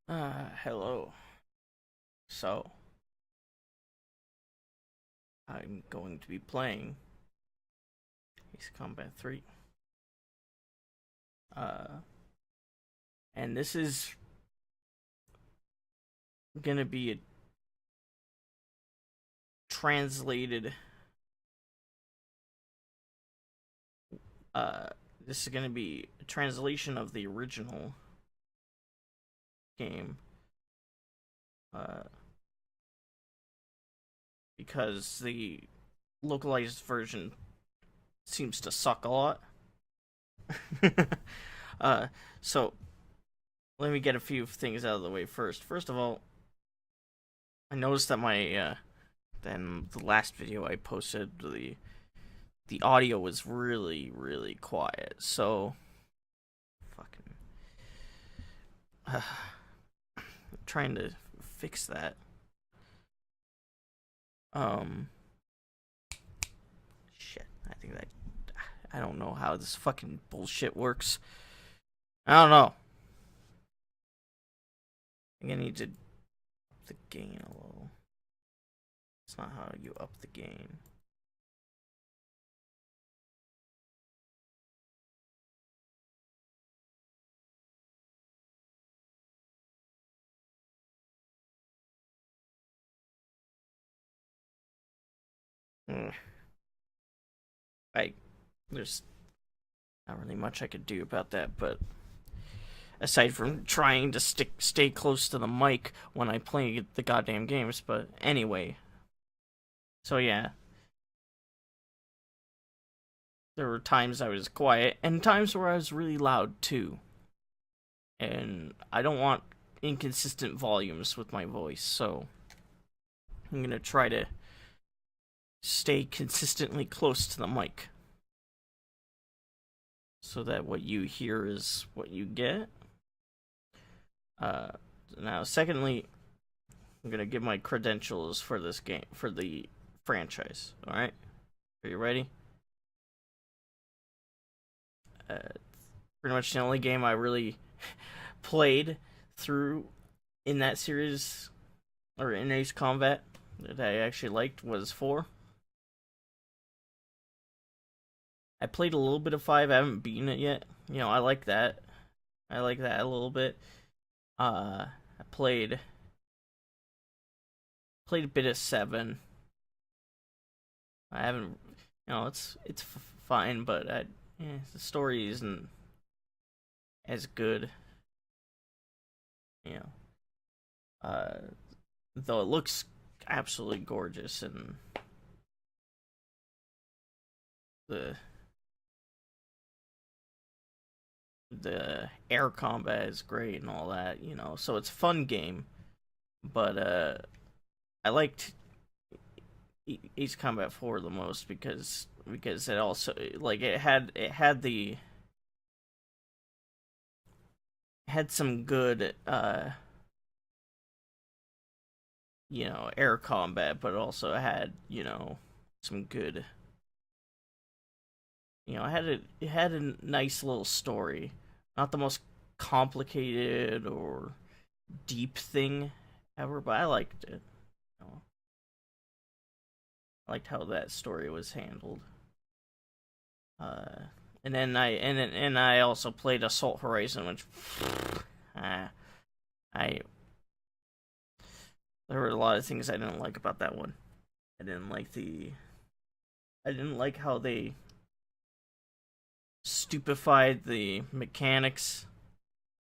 Hello. So, I'm going to be playing Ace Combat 3. Uh, and this is gonna be a translated, uh, this is gonna be a translation of the original game, uh, because the localized version seems to suck a lot. uh, so let me get a few things out of the way first. First of all, I noticed that then the last video I posted, the audio was really quiet. So fucking I'm trying to fix that. Um Shit. I don't know how this fucking bullshit works. I don't know. I think I need to up the gain a little. It's not how you up the gain. I There's not really much I could do about that, but aside from trying to stay close to the mic when I play the goddamn games. But anyway, so yeah, there were times I was quiet and times where I was really loud too. And I don't want inconsistent volumes with my voice, so I'm gonna try to stay consistently close to the mic so that what you hear is what you get. Now, secondly, I'm gonna give my credentials for this game, for the franchise. All right, are you ready? Pretty much the only game I really played through in that series, or in Ace Combat, that I actually liked was 4. I played a little bit of 5. I haven't beaten it yet. You know, I like that. I like that a little bit. I played a bit of 7. I haven't, it's fine, but the story isn't as good. You know, though it looks absolutely gorgeous, and the the air combat is great and all that. So it's a fun game. But I liked Ace Combat 4 the most because it also, like, had some good air combat, but also had some good, it had a nice little story. Not the most complicated or deep thing ever, but I liked it. I liked how that story was handled. And I also played Assault Horizon, which I there were a lot of things I didn't like about that one. I didn't like how they stupefied the mechanics.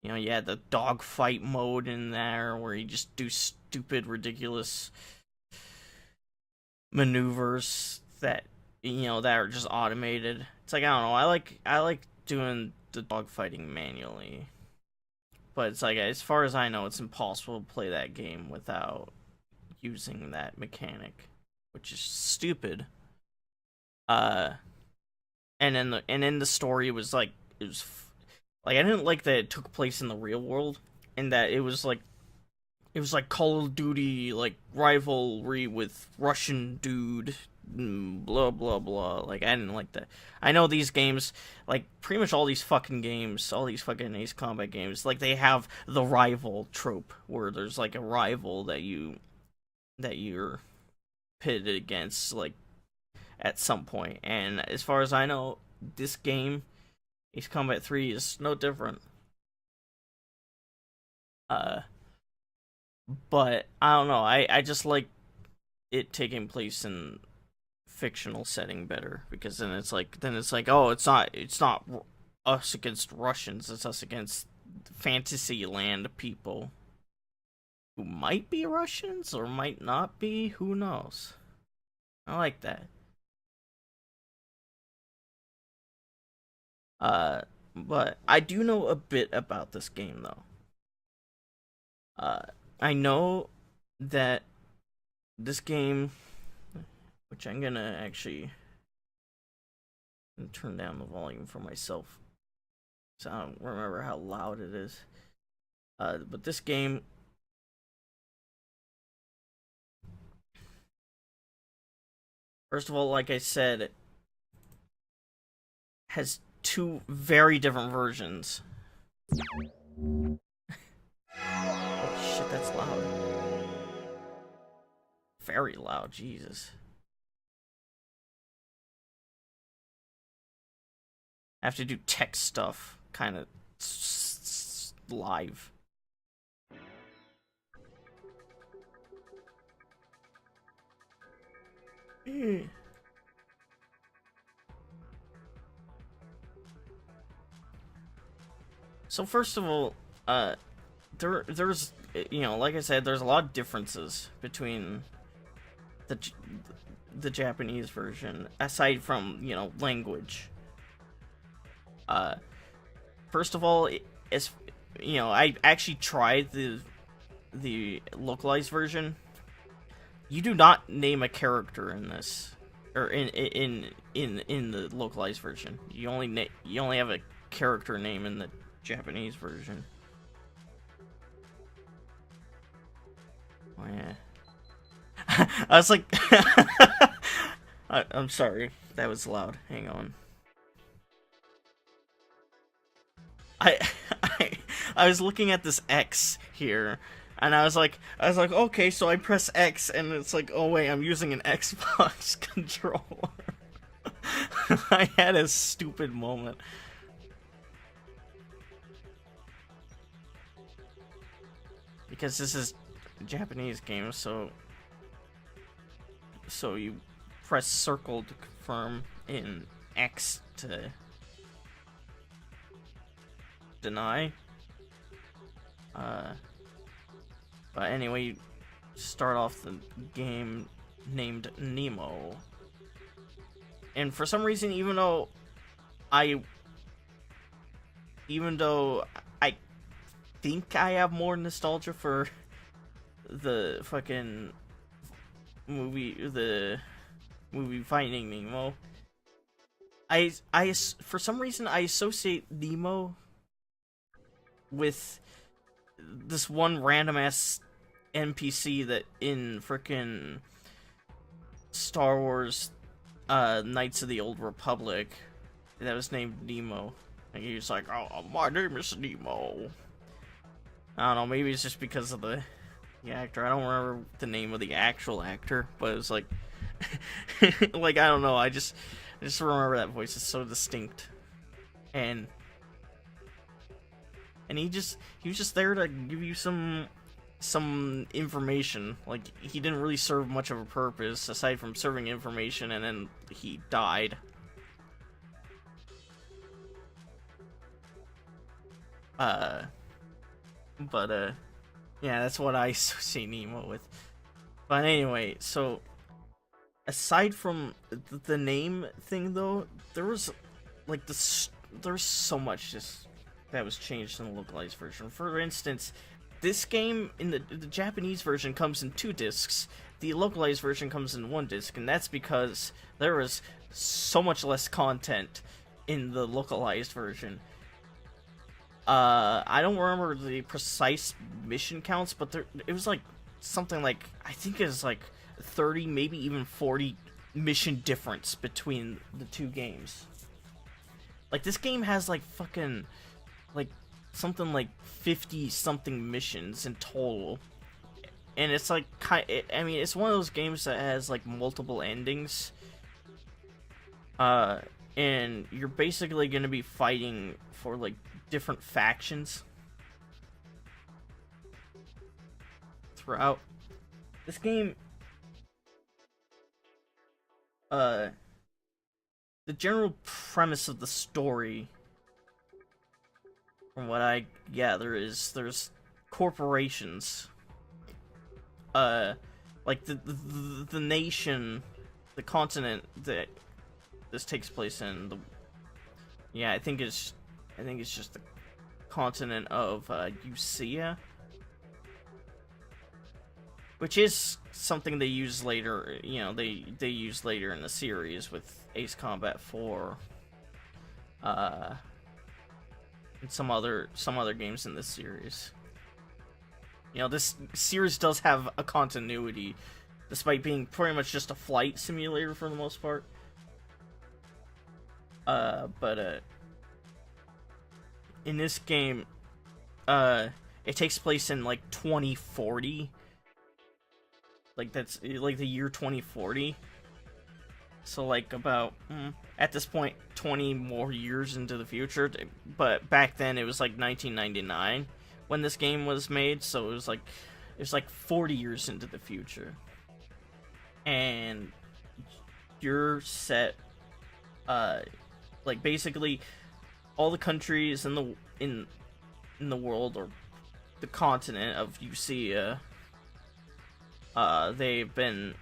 You had the dogfight mode in there where you just do stupid, ridiculous maneuvers that are just automated. It's like, I don't know. I like doing the dogfighting manually, but it's like, as far as I know, it's impossible to play that game without using that mechanic, which is stupid. Uh, and then the story was like, I didn't like that it took place in the real world, and that it was like Call of Duty, like, rivalry with Russian dude blah blah blah. Like, I didn't like that. I know these games, like pretty much all these fucking games, all these fucking Ace Combat games, like they have the rival trope where there's like a rival that you're pitted against, like at some point. And as far as I know, this game, Ace Combat 3, is no different. Uh, but I don't know. I just like it taking place in fictional setting better, because then it's like, oh, it's not us against Russians, it's us against fantasy land people who might be Russians or might not be, who knows. I like that. uh but I do know a bit about this game though. uh I know that this game, which I'm gonna actually turn down the volume for myself, so I don't remember how loud it is. But this game, first of all, like I said, has two very different versions. Oh shit, that's loud. Very loud, Jesus. I have to do tech stuff, kind of live. So first of all, there's like I said, there's a lot of differences between the the Japanese version, aside from language. Uh, First of all, as I actually tried the localized version. You do not name a character in this, or in the localized version. You only have a character name in the Japanese version. Oh yeah. I was like, I'm sorry, that was loud. Hang on. I, I I was looking at this X here, and I was like, okay, so I press X, and it's like, oh wait, I'm using an Xbox controller. I had a stupid moment. Because this is a Japanese game, so you press circle to confirm, in X to deny. But anyway, you start off the game named Nemo. And for some reason, I think I have more nostalgia for the fucking the movie Finding Nemo, for some reason I associate Nemo with this one random ass NPC that in frickin' Star Wars Knights of the Old Republic that was named Nemo. And he was like, oh, my name is Nemo. I don't know, maybe it's just because of the actor. I don't remember the name of the actual actor, but it was like, like, I don't know, I just remember that voice is so distinct. And he was just there to give you some information. Like, he didn't really serve much of a purpose aside from serving information, and then he died. Yeah, that's what I associate Nemo with. But anyway, so aside from the name thing, though, there was there's so much just that was changed in the localized version. For instance, this game in the Japanese version comes in 2 discs. The localized version comes in 1 disc, and that's because there was so much less content in the localized version. I don't remember the precise mission counts, but it was like something like, I think it was like 30, maybe even 40 mission difference between the two games. Like, this game has like fucking like something like 50 something missions in total, and it's like I mean, it's one of those games that has like multiple endings, and you're basically gonna be fighting for like different factions throughout this game. The general premise of the story, from what I gather, is there's corporations, like the nation, the continent that this takes place in. Yeah, I think it's just the continent of UPEO, which is something they use later. You know, they use later in the series with Ace Combat 4, and some other games in this series. You know, this series does have a continuity, despite being pretty much just a flight simulator for the most part. But in this game, it takes place in like 2040. Like, that's like the year 2040. So like about at this point 20 more years into the future. But back then it was like 1999 when this game was made, so it was like 40 years into the future. And you're set like basically all the countries in the world, or the continent of UPEO, they've been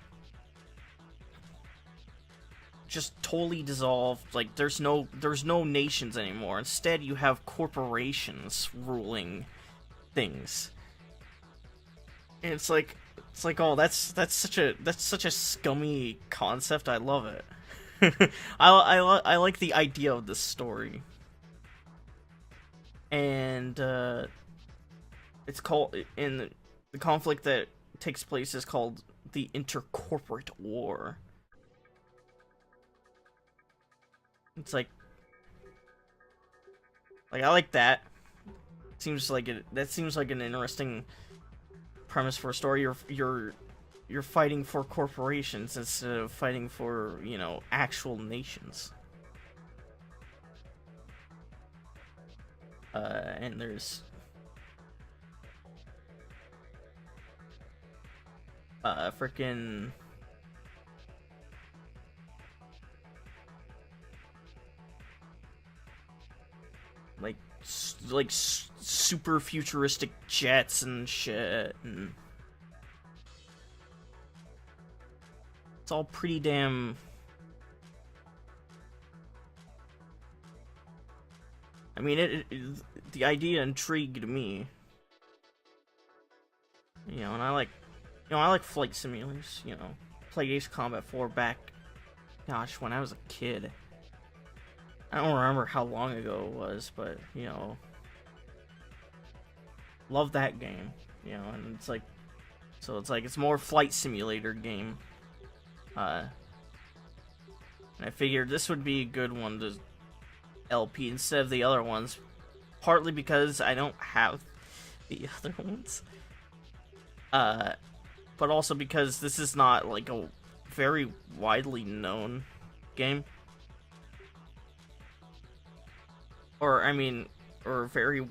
just totally dissolved. Like, there's no nations anymore. Instead, you have corporations ruling things. And it's like, oh, that's such a scummy concept. I love it. I like the idea of this story. And it's called, in the conflict that takes place is called the Intercorporate War. It's like I like that. Seems like that seems like an interesting premise for a story. You're fighting for corporations instead of fighting for, you know, actual nations. And there's freaking like super futuristic jets and shit, and it's all pretty damn. I mean, the idea intrigued me, you know, and I like flight simulators. You know, played Ace Combat 4 back, gosh, when I was a kid. I don't remember how long ago it was, but, you know, love that game, you know, and it's like, so it's more flight simulator game, and I figured this would be a good one to LP instead of the other ones, partly because I don't have the other ones, but also because this is not, like, a very widely known game. Or, I mean, or very...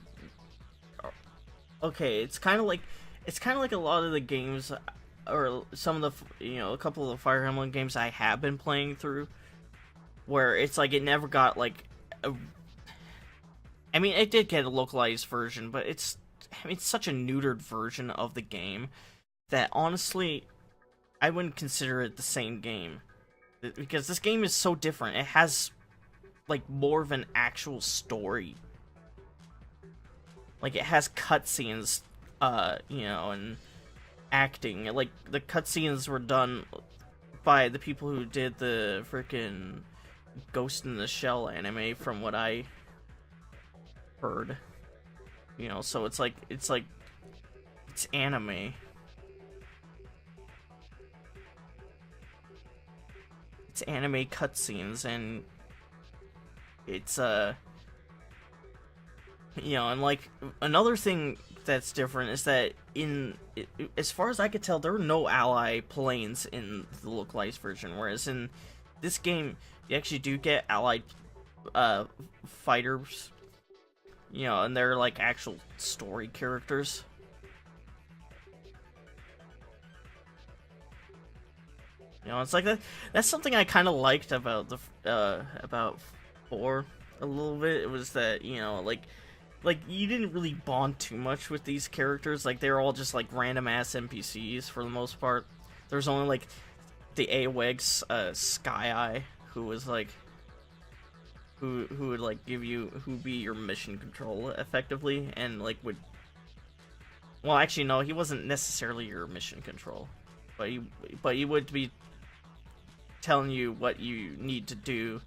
Okay, it's kind of like a lot of the games, or some of the, you know, a couple of the Fire Emblem games I have been playing through, where it's like it never got, like, I mean, it did get a localized version, but it's such a neutered version of the game that, honestly, I wouldn't consider it the same game. Because this game is so different. It has, like, more of an actual story. Like, it has cutscenes, you know, and acting. Like, the cutscenes were done by the people who did the freaking Ghost in the Shell anime, from what I heard. You know, so it's anime. it's anime cutscenes, and it's you know, and like another thing that's different is that as far as I could tell, there are no ally planes in the localized version, whereas in this game you actually do get allied fighters, you know, and they're like actual story characters. You know, it's like that's something I kind of liked about about 4 a little bit. It was that, you know, like you didn't really bond too much with these characters. Like, they were all just like random ass NPCs for the most part. There's only like the AWEG's Sky Eye, who was like who would like give you, who'd be your mission control effectively, and like would, well, actually no, he wasn't necessarily your mission control, but he would be telling you what you need to do.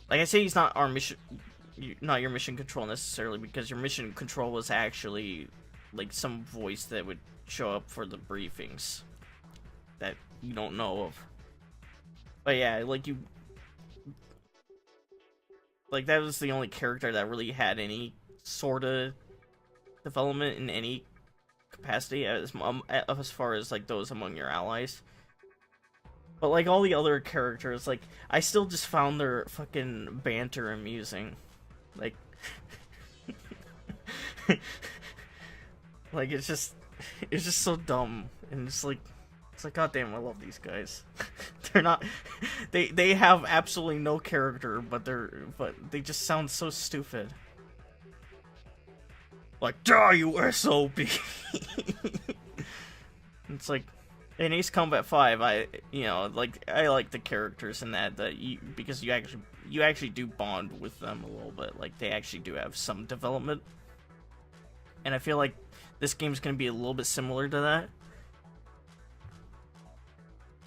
Like I say, he's not our mission, not your mission control necessarily, because your mission control was actually like some voice that would show up for the briefings that you don't know of. But yeah, like that was the only character that really had any sort of development in any capacity as far as like those among your allies. But like all the other characters, like I still just found their fucking banter amusing. Like like it's just so dumb, and it's like goddamn, I love these guys. They're not, they have absolutely no character, but they just sound so stupid. Like, die, you SOB. It's like in Ace Combat 5, I like the characters in that because you actually do bond with them a little bit. Like, they actually do have some development, and I feel like this game's gonna be a little bit similar to that.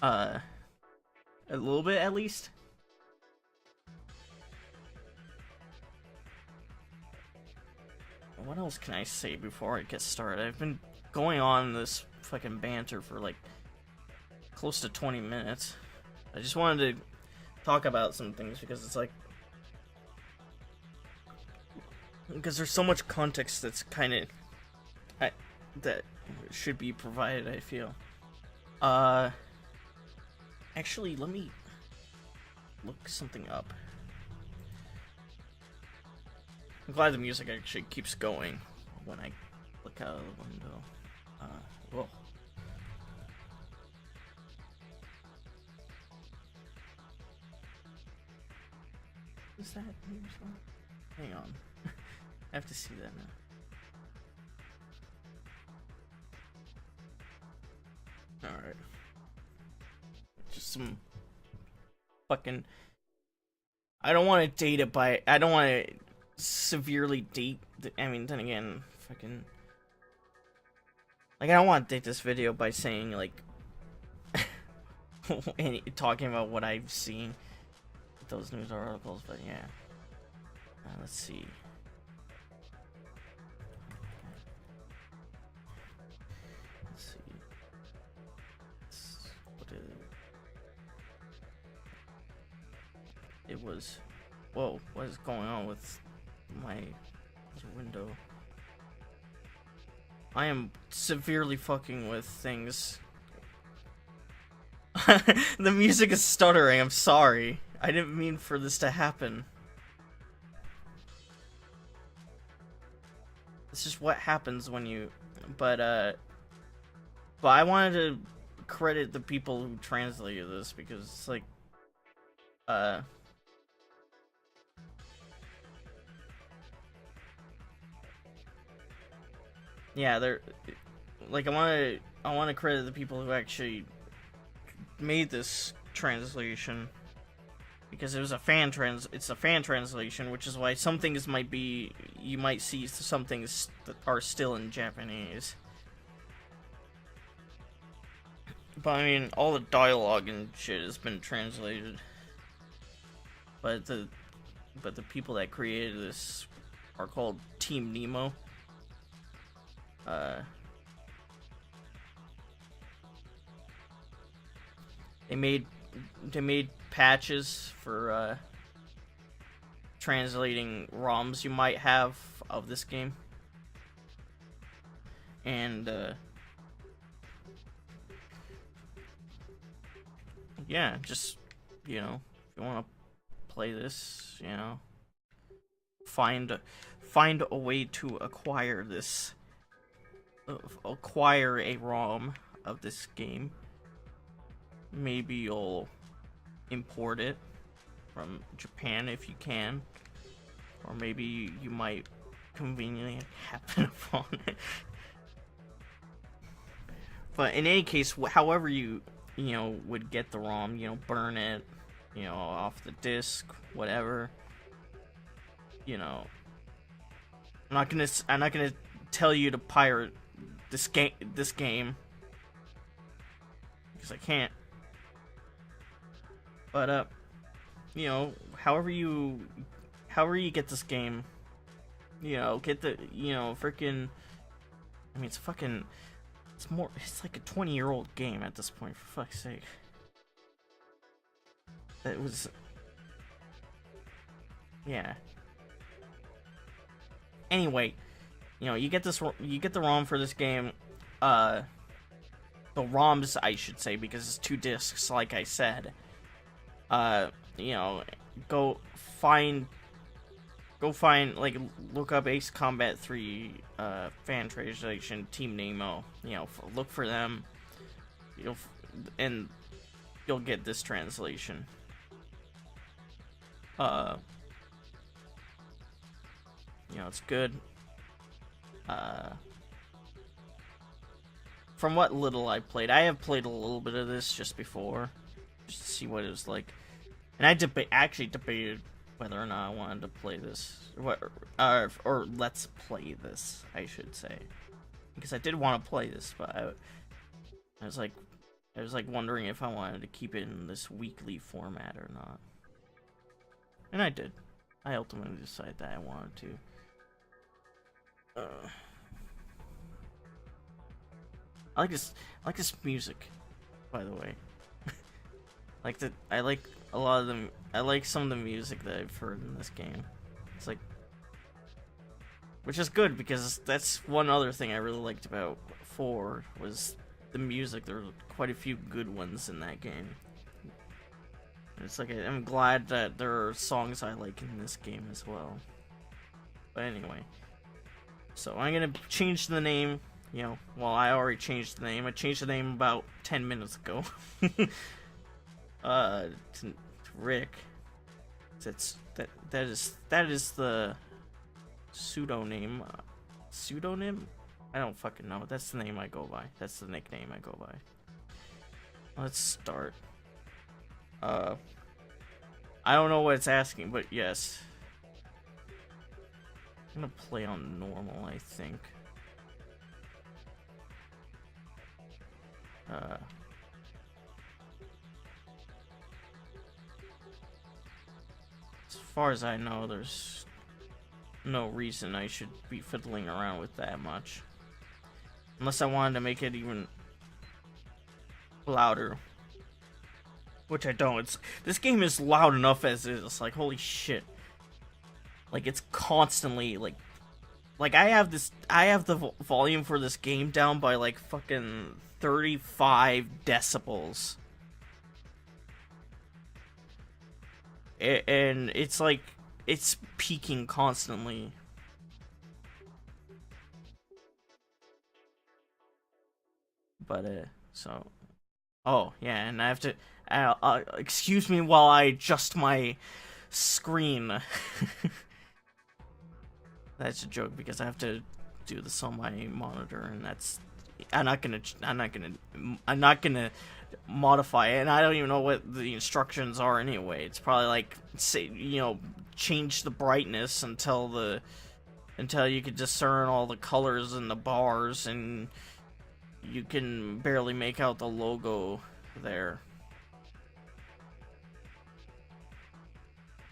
A little bit at least. What else can I say before I get started? I've been going on this fucking banter for like close to 20 minutes. I just wanted to talk about some things because it's like, because there's so much context that's kind of that should be provided, I feel. Actually, let me look something up. I'm glad the music actually keeps going when I look out of the window. Whoa. Is that? Hang on. I have to see that now. Alright. Just some fucking... I don't want to date it by... I don't want to severely date... I mean, then again, fucking... Like, I don't want to date this video by saying, like... talking about what I've seen with those news articles, but yeah. Let's see. It was... Whoa, what is going on with my window? I am severely fucking with things. The music is stuttering, I'm sorry. I didn't mean for this to happen. This is what happens when you... But I wanted to credit the people who translated this, because it's like... Yeah, they're like, I want to credit the people who actually made this translation, because it was it's a fan translation, which is why some things might be, you might see some things that are still in Japanese. But I mean, all the dialogue and shit has been translated. But the people that created this are called Team Nemo. They made they made patches for translating ROMs you might have of this game, and yeah, just if you want to play this, find a way to acquire a ROM of this game. Maybe you'll import it from Japan if you can, or maybe you might conveniently happen upon it. But in any case, however you would get the ROM, burn it, off the disc, whatever. I'm not gonna tell you to pirate this game because I can't. But however you get this game, get the freaking. I mean, it's like a 20-year-old game at this point, for fuck's sake. It was. Yeah. Anyway, you get the ROM for this game. The ROMs, I should say, because it's 2 discs, like I said. Go find, like, look up Ace Combat 3, fan translation, Team Nemo, look for them, and you'll get this translation. It's good. From what little I played, I have played a little bit of this just before, just to see what it was like. And I actually debated whether or not I wanted to play this, or let's play this, I should say, because I did want to play this, but I was like wondering if I wanted to keep it in this weekly format or not, and I did. I ultimately decided that I wanted to. I like this music, by the way. I like a lot of them. I like some of the music that I've heard in this game. It's like, which is good because that's one other thing I really liked about 4 was the music. There were quite a few good ones in that game. It's like I'm glad that there are songs I like in this game as well. But anyway, so I'm gonna change the name. I already changed the name. I changed the name about 10 minutes ago. To Rick. That is the pseudonym. Pseudonym? I don't fucking know. That's the name I go by. That's the nickname I go by. Let's start. I don't know what it's asking, but yes. I'm gonna play on normal, I think. As far as I know, there's no reason I should be fiddling around with that much. Unless I wanted to make it even louder. Which I don't. This game is loud enough as is. It's like, holy shit. Like, it's constantly, like I have the volume for this game down by, like, fucking 35 decibels. And it's like, it's peaking constantly. But, so... Oh, yeah, and I have to... excuse me while I adjust my screen. That's a joke, because I have to do this on my monitor, and that's... I'm not gonna modify it, and I don't even know what the instructions are anyway. It's probably like, say, change the brightness until you can discern all the colors and the bars, and you can barely make out the logo there.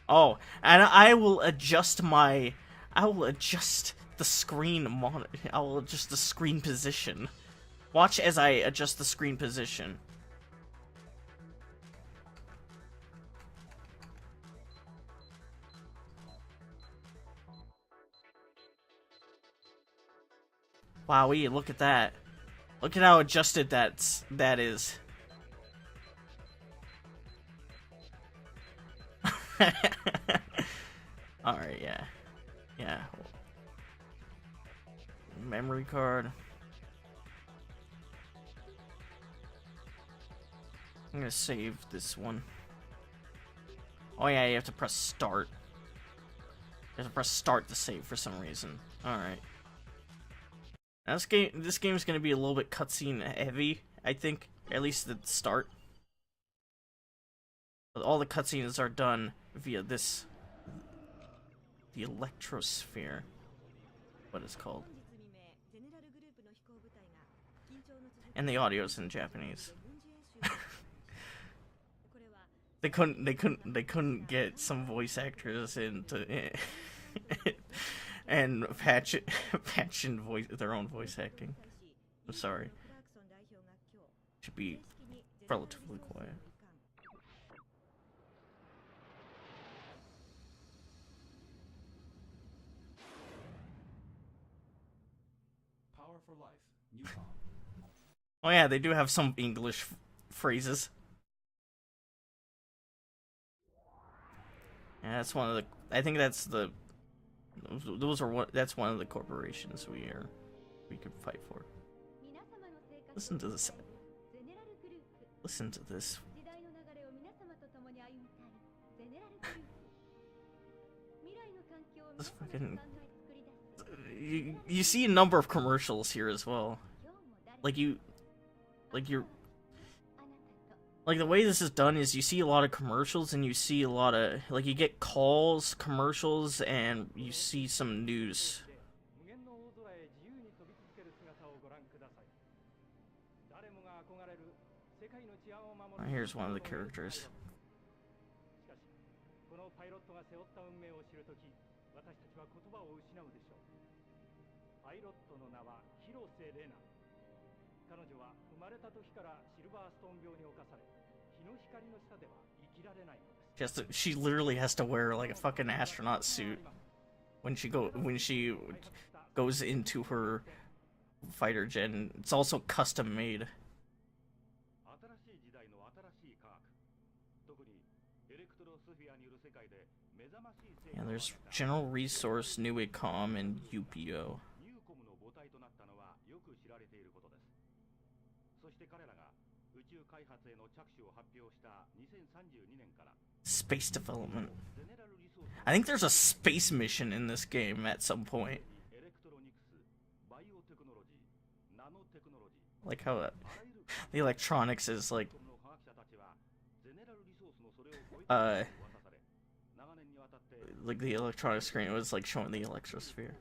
Oh, and I will adjust the screen I will adjust the screen position. Watch as I adjust the screen position. Wowee, look at that. Look at how adjusted that is. Alright, yeah. Yeah. Memory card. I'm gonna save this one. Oh yeah, you have to press start. You have to press start to save for some reason. Alright. Now this game is gonna be a little bit cutscene heavy, I think. At least at the start. But all the cutscenes are done via this, the Electrosphere. What it's called. And the audio's in Japanese. They couldn't get some voice actors in to and patch in their own voice acting. I'm sorry. Should be relatively quiet. Power for life. New calm. Oh yeah, they do have some English phrases. Yeah, that's one of the. I think that's the. That's one of the corporations we could fight for. Listen to this. Listen to this. This fucking. You see a number of commercials here as well. Like the way this is done is you see a lot of commercials and you see a lot of, like, you get calls, commercials, and you see some news. Here's one of the characters. She literally has to wear like a fucking astronaut suit when she goes into her fighter jet. And it's also custom made. Yeah, there's General Resource, Neutered, and UPEO. Space development. I think there's a space mission in this game at some point. Like how the electronics is like the electronic screen was like showing the Electrosphere.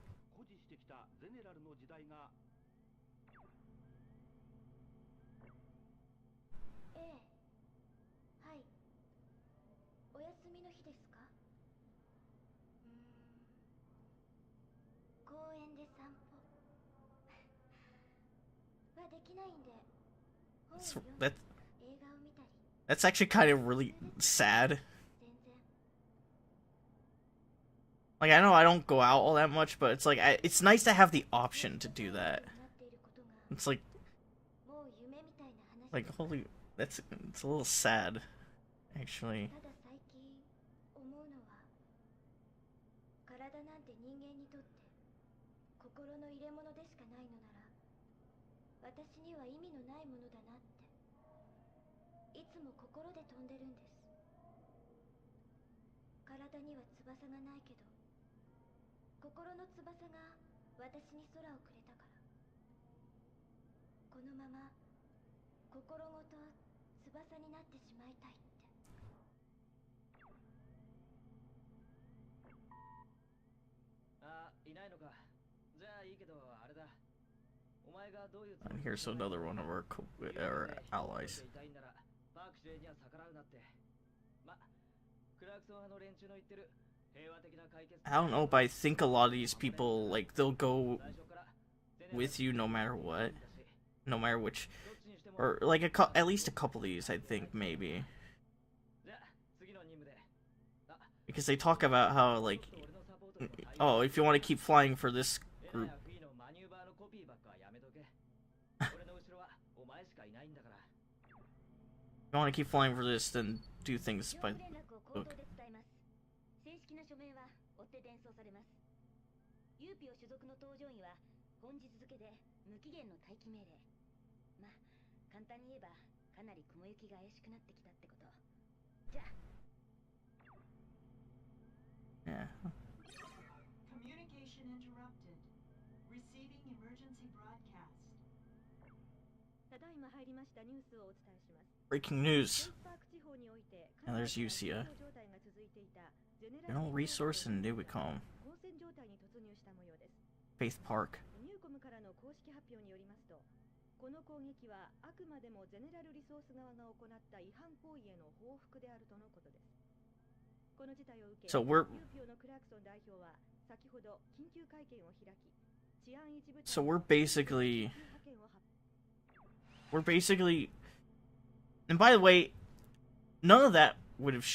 That's actually kind of really sad. Like, I know I don't go out all that much, but it's like it's nice to have the option to do that. It's like holy, it's a little sad, actually. And here's another one of our allies. I don't know, but I think a lot of these people, like, they'll go with you no matter what. No matter which. Or, like, at least a couple of these, I think, maybe. Because they talk about how, like, oh, if you want to keep flying for this group, you want to keep flying for this, then do things by book. 正式な書面は追って伝送されます。UPEO 所属の搭乗員は本日付で無期限の待機命令。まあ簡単に言えばかなり雲行きが怪しくなってきたってこと。じゃあ。Yeah. Communication interrupted. Receiving emergency broadcast. ただいま入りましたニュースをお伝えします。 Breaking news. And there's UCEO. General Resource and Newicom. Faith Park. ニューコムからの公式発表によりますと、この攻撃はあくまでもゼネラルリソース側が行った違反行為への報復であるとのことです。この事態を受け、UPEO のクラークソン代表は先ほど緊急会見を開き、治安一部隊 So we're basically, and by the way, none of that would have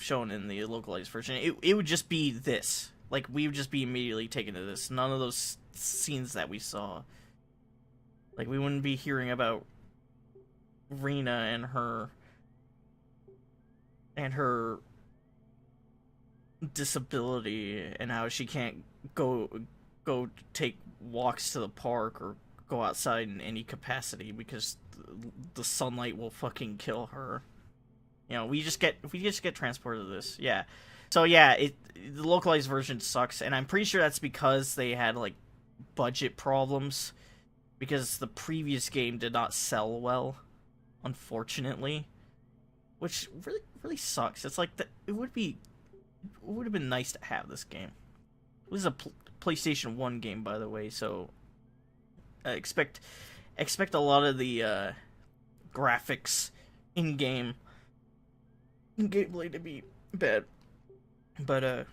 shown in the localized version. It would just be this. Like, we would just be immediately taken to this. None of those scenes that we saw. Like, we wouldn't be hearing about Rena and her disability and how she can't go take walks to the park or go outside in any capacity because the sunlight will fucking kill her. You know, we just get transported to this. Yeah. So yeah, the localized version sucks, and I'm pretty sure that's because they had like budget problems, because the previous game did not sell well, unfortunately, which really sucks. It's like it would have been nice to have this game. This is a PlayStation 1 game, by the way, so expect a lot of the graphics in gameplay to be bad. But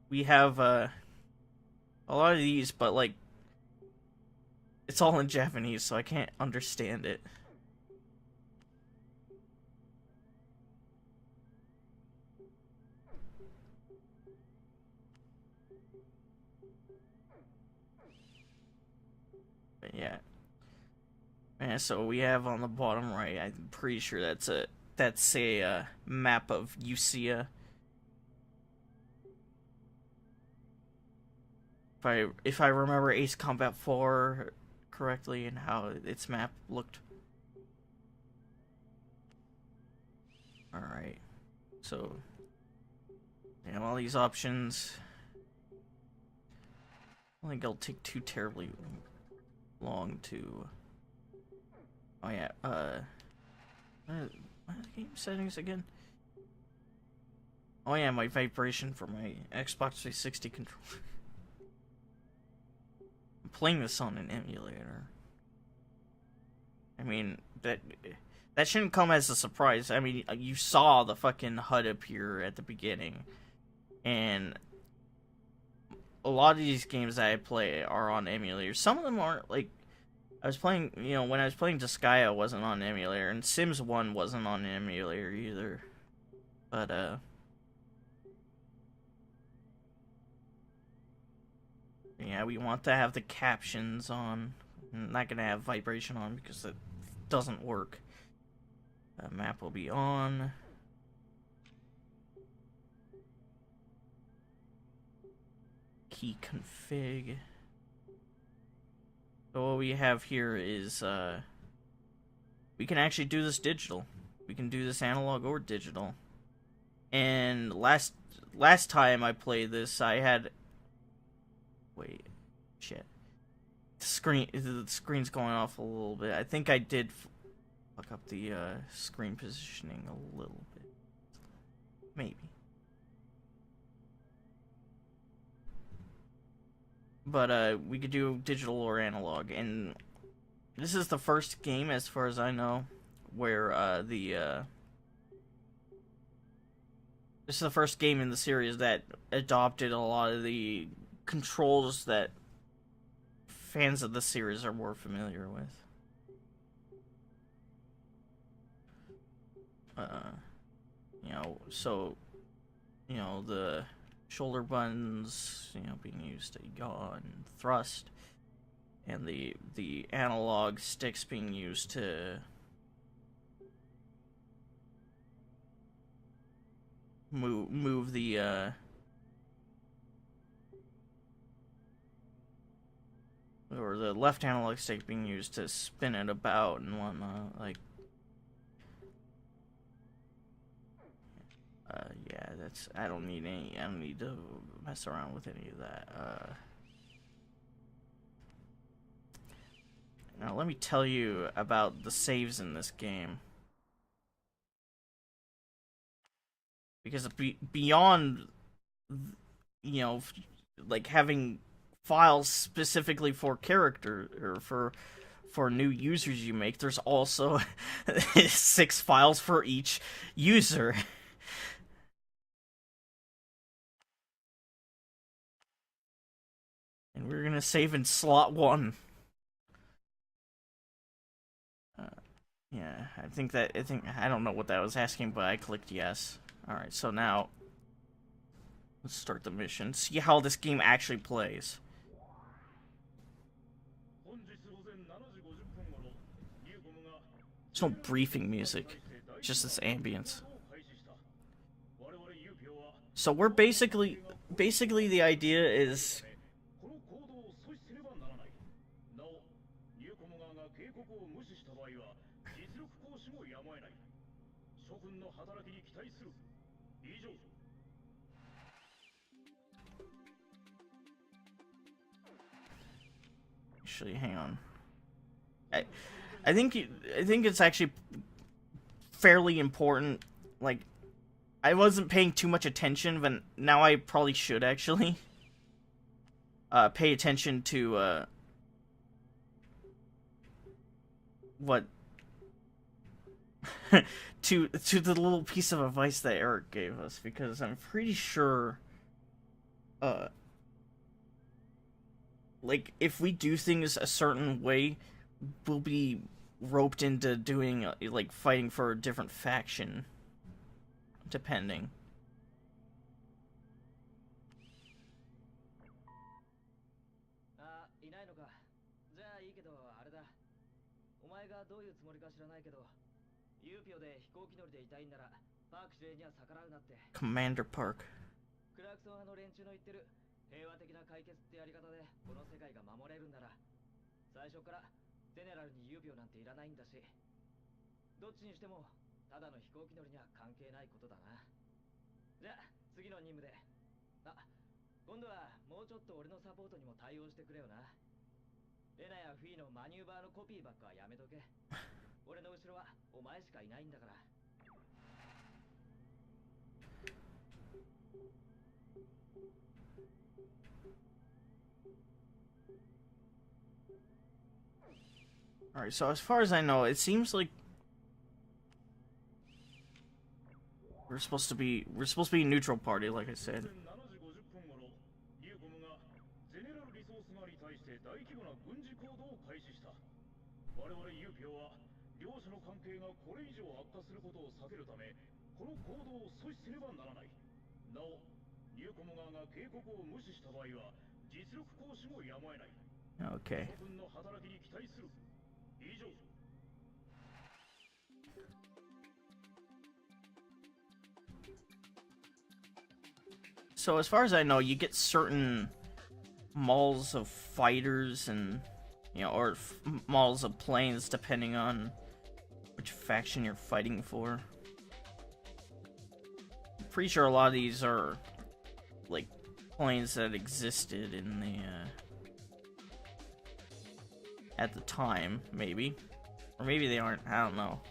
we have a lot of these, but like it's all in Japanese, so I can't understand it. But yeah. And so we have on the bottom right, I'm pretty sure that's a map of UCEO. If I remember Ace Combat 4 correctly and how its map looked. Alright. So we have all these options. I don't think it'll take too terribly long to... Oh yeah, what are the game settings again? Oh yeah, my vibration for my Xbox 360 controller. I'm playing this on an emulator. I mean, that shouldn't come as a surprise. I mean, you saw the fucking HUD appear at the beginning, and a lot of these games that I play are on emulators. Some of them aren't. Like, I was playing, you know, when I was playing Disgaea wasn't on an emulator, and Sims 1 wasn't on an emulator either. But, yeah, we want to have the captions on. I'm not gonna have vibration on because it doesn't work. Map will be on. Key config. So what we have here is, we can actually do this digital. We can do this analog or digital. And last time I played this, I had... Wait. Shit. The screen's going off a little bit. I think I did fuck up the, screen positioning a little bit. Maybe. But, we could do digital or analog, and this is the first game, as far as I know, where, this is the first game in the series that adopted a lot of the controls that fans of the series are more familiar with. You know, so, you know, the shoulder buttons, you know, being used to yaw and thrust. and the analog sticks being used to move the or the left analog stick being used to spin it about and whatnot. Like, yeah, that's I don't need to mess around with any of that. Now let me tell you about the saves in this game. Because beyond, you know, like having files specifically for character or for new users you make, there's also 6 files for each user. And we're gonna save in slot 1. Yeah, I don't know what that was asking, but I clicked yes. Alright, so now let's start the mission. See how this game actually plays. There's no briefing music, just this ambience. So we're basically the idea is actually, hang on. I think it's actually fairly important. Like, I wasn't paying too much attention, but now I probably should actually pay attention to what to the little piece of advice that Eric gave us, because I'm pretty sure like, if we do things a certain way, we'll be roped into doing like fighting for a different faction, depending. Commander Park. 平和的な解決ってやり方でこの世界が守れるんなら最初からゼネラルに優秒なんていらないんだしどっちにしてもただの飛行機乗りには関係ないことだなじゃあ次の任務で今度はもうちょっと俺のサポートにも対応してくれよなレナやフィーのマニューバーのコピーばっかはやめとけ俺の後ろはお前しかいないんだから Alright, so as far as I know, it seems like we're supposed to be a neutral party, like I said. Okay. So as far as I know, you get certain models of fighters and, you know, or models of planes depending on which faction you're fighting for. I'm pretty sure a lot of these are like planes that existed in the at the time, maybe, or maybe they aren't. I don't know.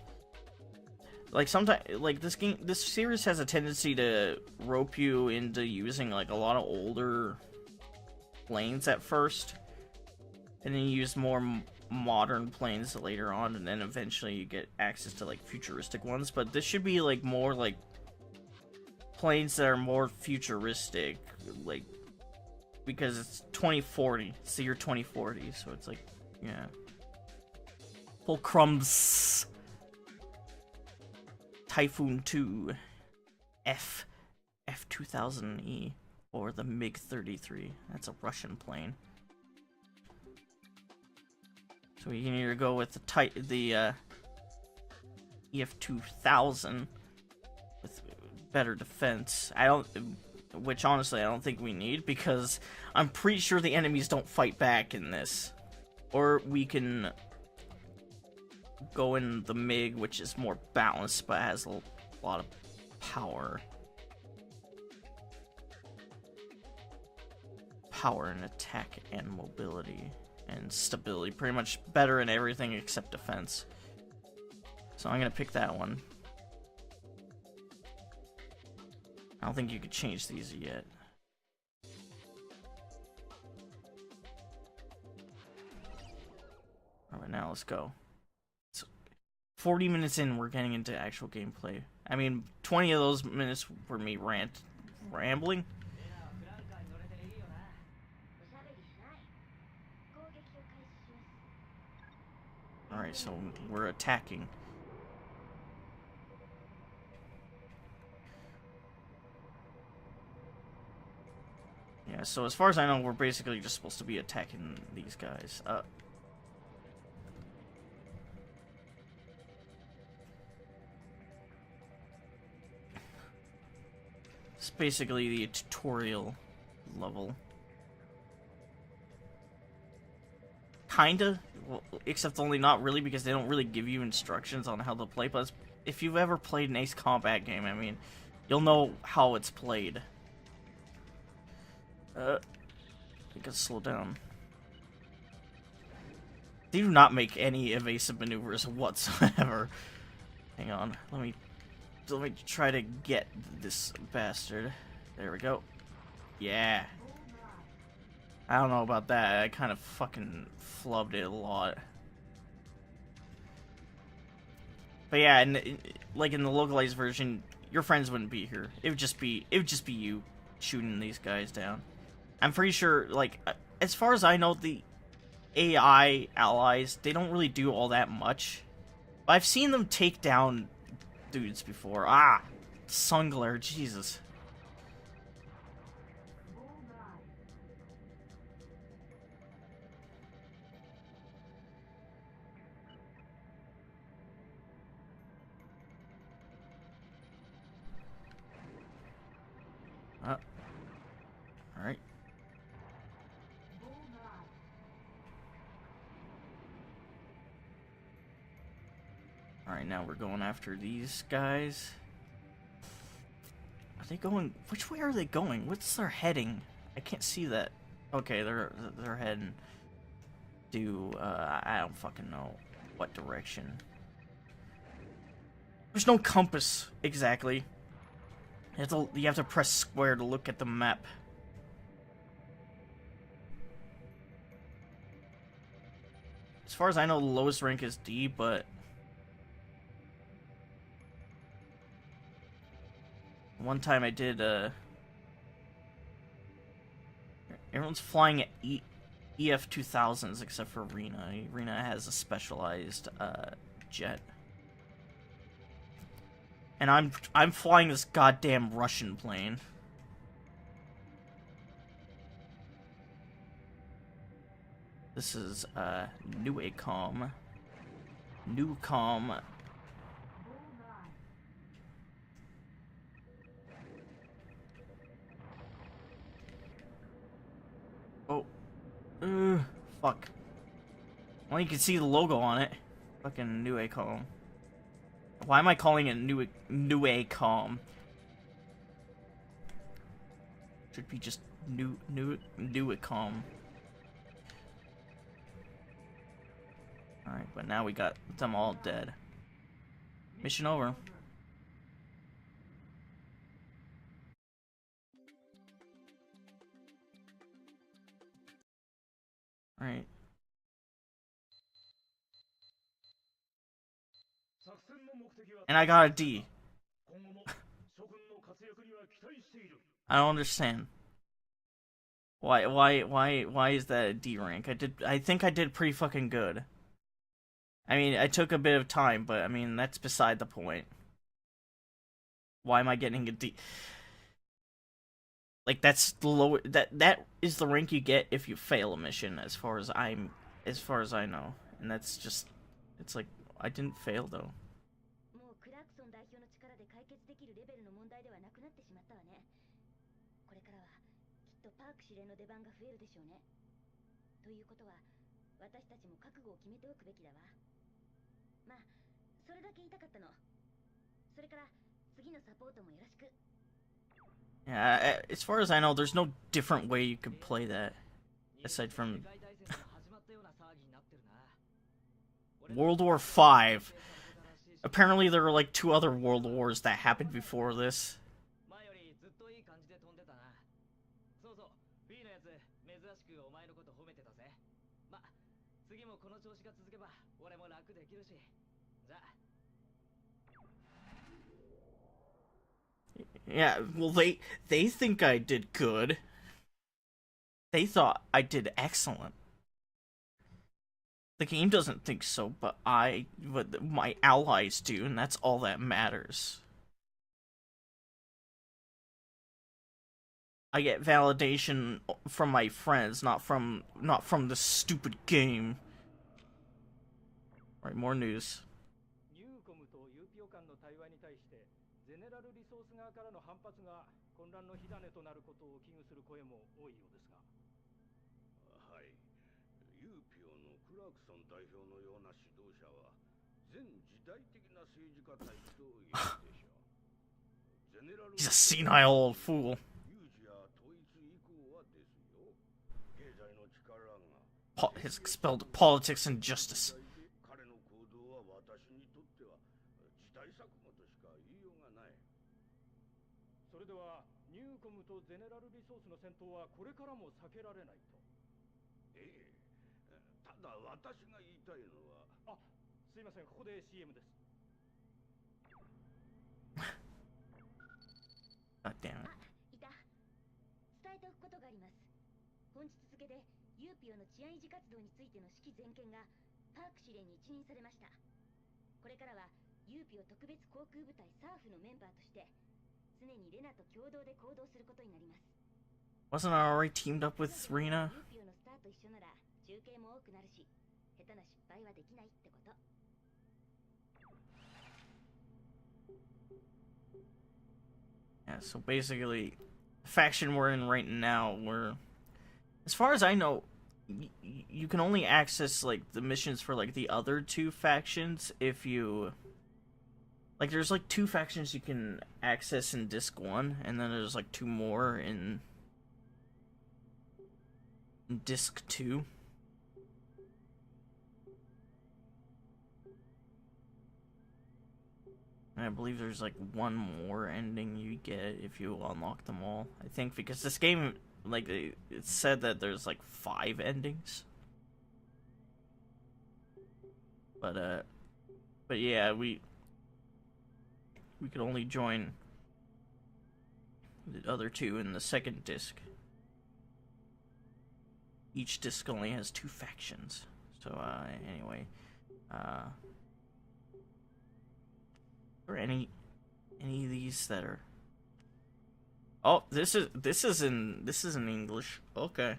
Like, sometimes, like, this series has a tendency to rope you into using, like, a lot of older planes at first, and then you use more modern planes later on, and then eventually you get access to, like, futuristic ones. But this should be, like, more, like, planes that are more futuristic, like, because it's 2040, it's the year 2040, so it's like, yeah. Full crumbs. Typhoon 2 F2000E, or the MiG-33. That's a Russian plane. So we can either go with the EF2000 with better defense. Which honestly I don't think we need, because I'm pretty sure the enemies don't fight back in this. Or we can go in the MiG, which is more balanced but has a lot of power. Power and attack and mobility and stability. Pretty much better in everything except defense. So I'm gonna pick that one. I don't think you could change these yet. Alright, now let's go. So 40 minutes in, we're getting into actual gameplay. I mean, 20 of those minutes were me rambling. Alright, so we're attacking. Yeah, so as far as I know, we're basically just supposed to be attacking these guys. It's basically the tutorial level. Kinda, well, except only not really, because they don't really give you instructions on how to play. But if you've ever played an Ace Combat game, I mean, you'll know how it's played. I gotta slow down. They do not make any evasive maneuvers whatsoever. Hang on, let me try to get this bastard. There we go. Yeah. I don't know about that. I kind of fucking flubbed it a lot. But yeah, and like in the localized version, your friends wouldn't be here. It would just be you shooting these guys down. I'm pretty sure, like, as far as I know, the AI allies, they don't really do all that much. But I've seen them take down dudes before. Ah! Sun glare, Jesus. Alright. Alright, now we're going after these guys. Are they going... Which way are they going? What's their heading? I can't see that. Okay, they're heading to, I don't fucking know what direction. There's no compass, exactly. You have to press square to look at the map. As far as I know, the lowest rank is D, but... One time I did, everyone's flying at EF2000s except for Rena. Rena has a specialized, jet. And I'm flying this goddamn Russian plane. This is, Newcom. Oh. Fuck. Well, you can see the logo on it. Fucking Newcom. Why am I calling it Newcom? Should be just Newcom. Alright, but now we got them all dead. Mission over. Alright. And I got a D. I don't understand. Why is that a D rank? I think I did pretty fucking good. I mean, I took a bit of time, but I mean, that's beside the point. Why am I getting a D? Like, that's the lower, that is the rank you get if you fail a mission, as far as I know. And that's just, it's like, I didn't fail though. もうクラークソン代表の力で解決できるレベルの問題ではなくなってしまったわね。これからはきっとパーク司令の出番が増えるでしょうね。ということは私たちも覚悟を決めておくべきだわ。まあそれだけ言いたかったの。それから次のサポートもよろしく。 Yeah, as far as I know, there's no different way you could play that aside from World War V. Apparently, there were like 2 other world wars that happened before this. 前よりずっといい感じで飛んでたな。そうそう、フィーのやつ珍しくお前のこと褒めてたぜ。ま、次もこの調子が続けば俺も楽できるし。じゃあ。Yeah, well, they think I did good. They thought I did excellent. The game doesn't think so, but my allies do, and that's all that matters. I get validation from my friends, not from the stupid game. All right, more news. ニューコムと UPEO 間の対話に対してゼネラルリソース側からの反発が混乱の火種となることを危惧する声も多いようですが。はい。UPEO のクラークソン代表のような指導者は前時代的な政治家タイプと言えるでしょう。ゼネラル He's a senile old fool. 有事や統一以降はですよ。経済の力が Has expelled politics and justice. 彼の行動は私にとっては時代錯誤としか言いようがない。それではニューコムとゼネラルリソースの戦闘はこれからも避けられないと。ええ。ただ私が言いたいのは。あ、すいません、ここで CM です。God damn it. いた。伝えておくことがあります。本日付でユーピオの治安維持活動についての指揮全権がパーク司令に一任されました。これからはユーピオ特別航空部隊サーフのメンバーとして常にレナと共同で行動することになります。 Wasn't I already teamed up with Rena? ユーピオのスターと一緒なら中継も多くなるし、下手な失敗はできないってこと。 Yeah, so basically, the faction we're in right now, as far as I know, you can only access like the missions for like the other 2 factions if you like. There's like 2 factions you can access in Disc 1, and then there's like 2 more in Disc 2. And I believe there's like 1 more ending you get if you unlock them all. I think because this game, like, it said that there's like 5 endings. But yeah, we could only join the other 2 in the second disc. Each disc only has 2 factions. So anyway, are there any of these that are? Oh, this is in English. Okay.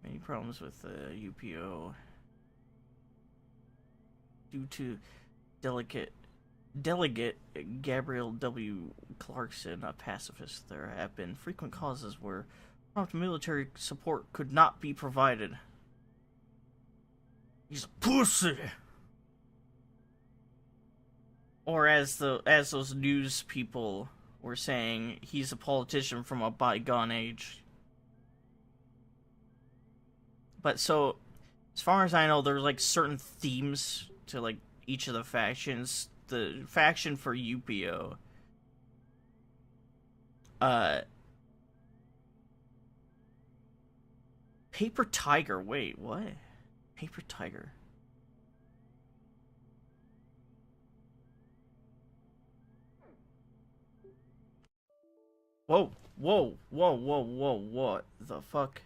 Many problems with UPEO due to Delegate Gabriel W. Clarkson, a pacifist. There have been frequent causes where prompt military support could not be provided. He's a pussy. Or as those news people were saying, he's a politician from a bygone age. But so, as far as I know, there's like certain themes to like each of the factions. The faction for UPEO, Paper Tiger. Wait, what? Paper Tiger. Whoa, whoa, whoa, whoa, whoa, what the fuck?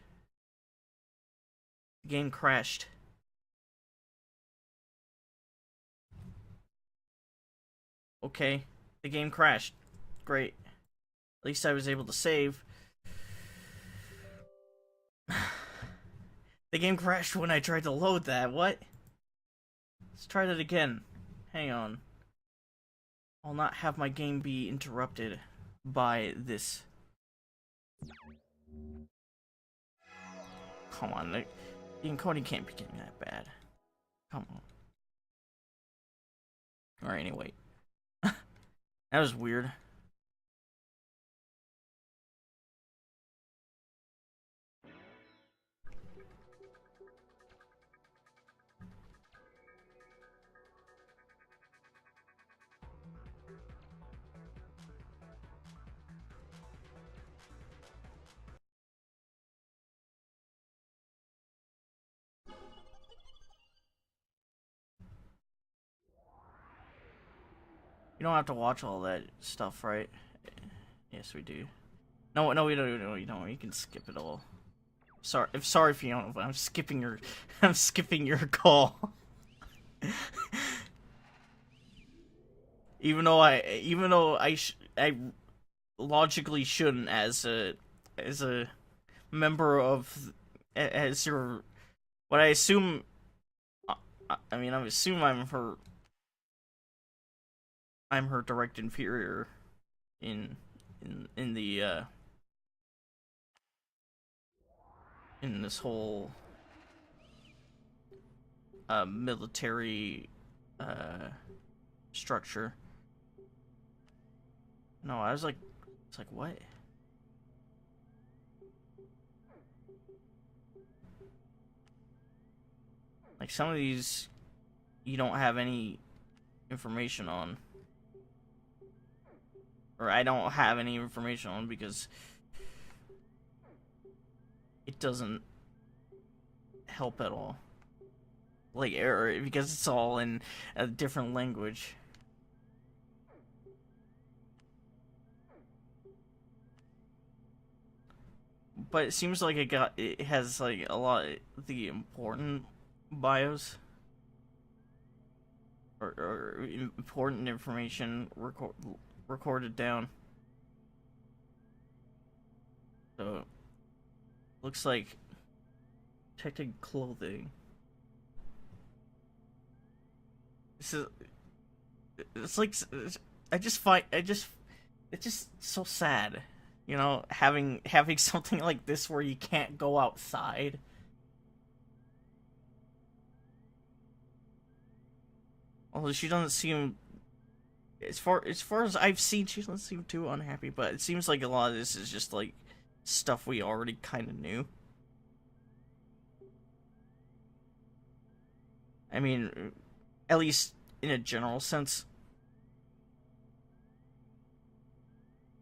The game crashed. Okay, the game crashed. Great. At least I was able to save. The game crashed when I tried to load that. What? Let's try that again. Hang on. I'll not have my game be interrupted by this. Come on, the encoding can't be getting that bad. Come on. Alright, anyway. That was weird. You don't have to watch all that stuff, right? Yes, we do. No, no, we don't. No, you don't. You can skip it all. Sorry, Fiona, but I'm skipping your, I'm skipping your call. even though I logically shouldn't, as a member of, as your, what I assume. I mean, I assume I'm her direct inferior in the in this whole military structure. No, I was like, it's like, what? Like, some of these you don't have any information on, or I don't have any information on, because it doesn't help at all. Like, or because it's all in a different language. But it seems like it has like a lot of the important bios, or important information recorded down. So looks like protected clothing. It's like, it's just so sad, you know, having something like this where you can't go outside. Although she doesn't seem, as far as I've seen, she doesn't seem too unhappy. But it seems like a lot of this is just like stuff we already kind of knew. I mean, at least in a general sense.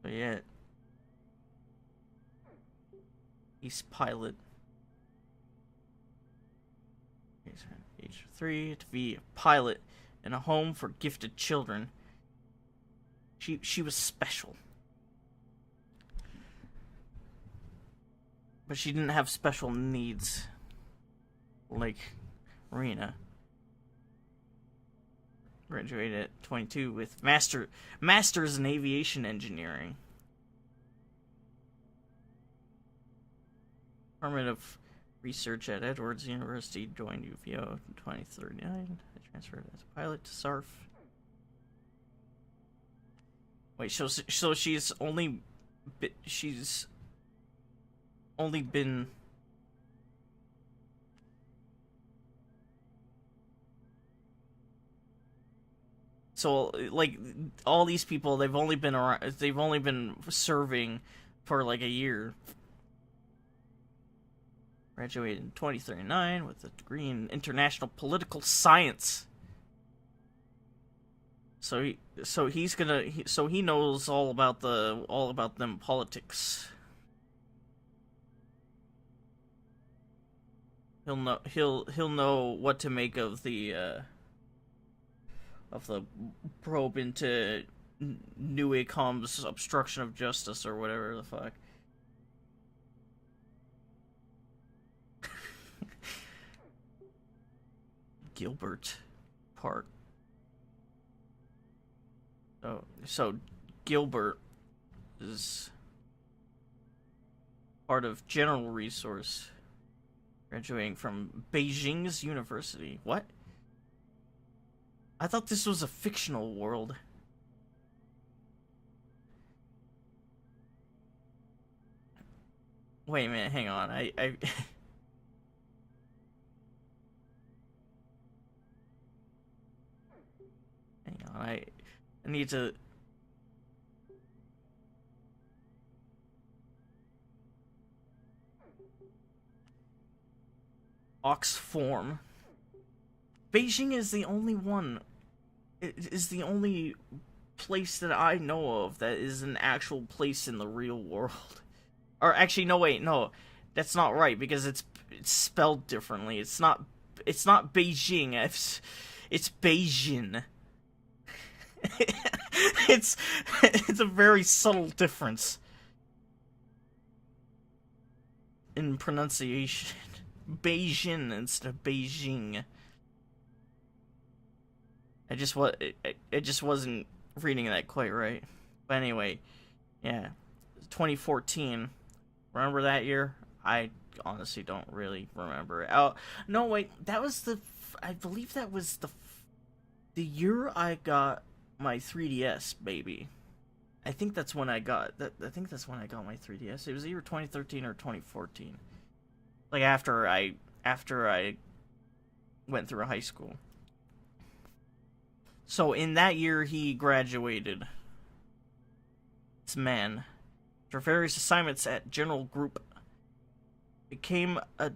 But yeah, he's pilot. Age 3 to be a pilot in a home for gifted children. She was special, but she didn't have special needs like Rena. Graduated at 22 with masters in aviation engineering. Department of Research at Edwards University, joined UPEO in 2039. I transferred as a pilot to SARF. Wait, so she's only been so, like, all these people, they've only been serving for like a year. Graduated in 2039 with a degree in international political science. So he knows all about them politics. He'll know what to make of the probe into Nuicom's obstruction of justice or whatever the fuck. Gilbert Park. So Gilbert is part of General Resource, graduating from Beijing's University. What? I thought this was a fictional world. Wait a minute, hang on. I hang on. I need to. Oxform. Beijing is the only one. It is the only place that I know of that is an actual place in the real world. Or actually, no, wait, no, that's not right because it's spelled differently. It's not Beijing. It's Beijing. it's a very subtle difference in pronunciation. Beijing instead of Beijing. I just wasn't reading that quite right. But anyway, yeah, 2014. Remember that year? I honestly don't really remember. Oh no, wait, that was I believe that was the year I got my 3DS, baby. I think that's when I got that. I think that's when I got my 3DS. It was either 2013 or 2014. Like after I went through high school. So in that year he graduated. This man, after various assignments at General Group, became a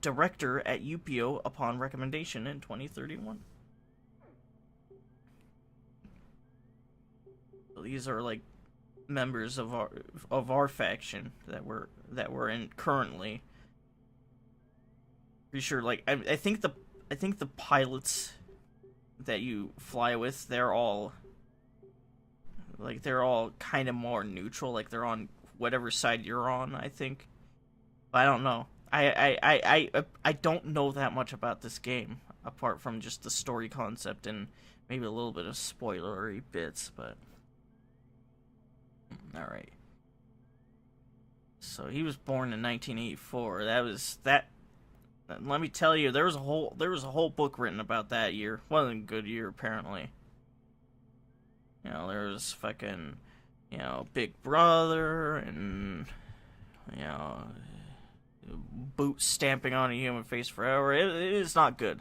director at UPEO upon recommendation in 2031. So these are like members of our faction that we're in currently. Pretty sure, like I think the pilots that you fly with, they're all kind of more neutral, like they're on whatever side you're on, I think. But I don't know. I don't know that much about this game apart from just the story concept and maybe a little bit of spoilery bits, but all right. So he was born in 1984. Let me tell you, there was a whole book written about that year. Wasn't a good year, apparently. You know, there was fucking, Big Brother and, boots stamping on a human face forever. It is not good.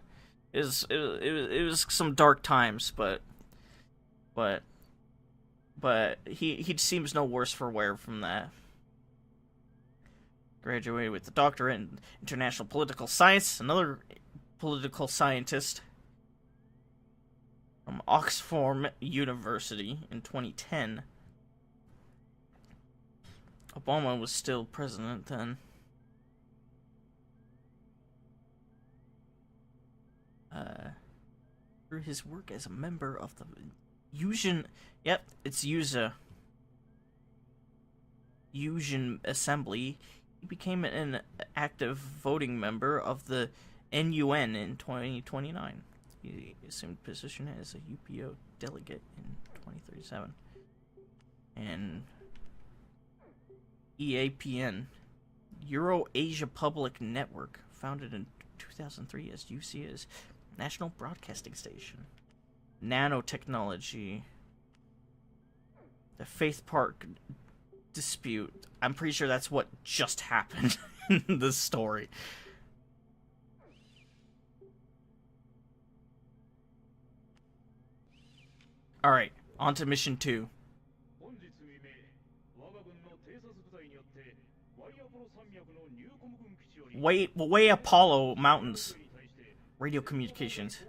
It was some dark times, but he seems no worse for wear from that. Graduated with a doctorate in international political science, another political scientist from Oxford University in 2010. Obama was still president then. Through his work as a member of the Fusion Assembly, he became an active voting member of the NUN in 2029. He assumed position as a UPEO delegate in 2037. And EAPN, Euro-Asia Public Network, founded in 2003 as UCA's national broadcasting station. Nanotechnology, the Faith Park dispute. I'm pretty sure that's what just happened in this story. Alright, on to mission 2. Way Apollo Mountains. Radio communications.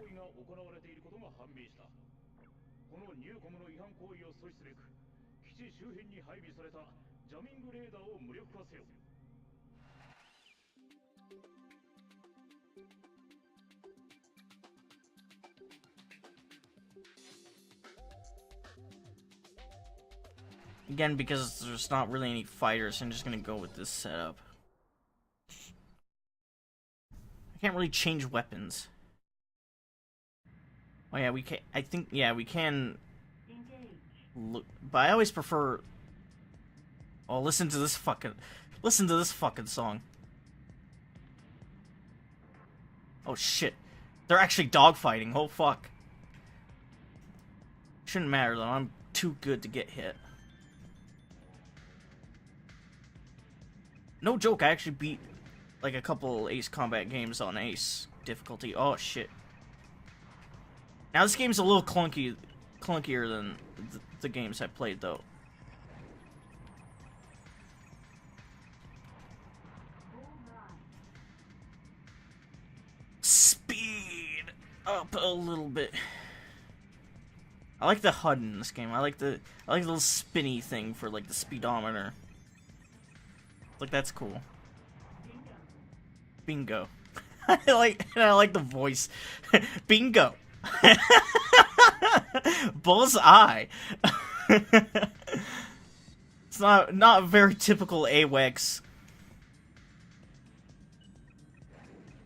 Again, because there's not really any fighters, I'm just gonna go with this setup. I can't really change weapons. Oh yeah, we can. I think yeah, we can. Look, but I always prefer. Oh, listen to this fucking song. Oh shit, they're actually dogfighting. Oh fuck. Shouldn't matter though. I'm too good to get hit. No joke, I actually beat like a couple Ace Combat games on Ace difficulty. Oh shit. Now this game's a little clunkier than the games I played though. Speed up a little bit. I like the HUD in this game. I like the little spinny thing for like the speedometer. Like that's cool. Bingo. I like the voice. Bingo. Bullseye. It's not very typical AWEX.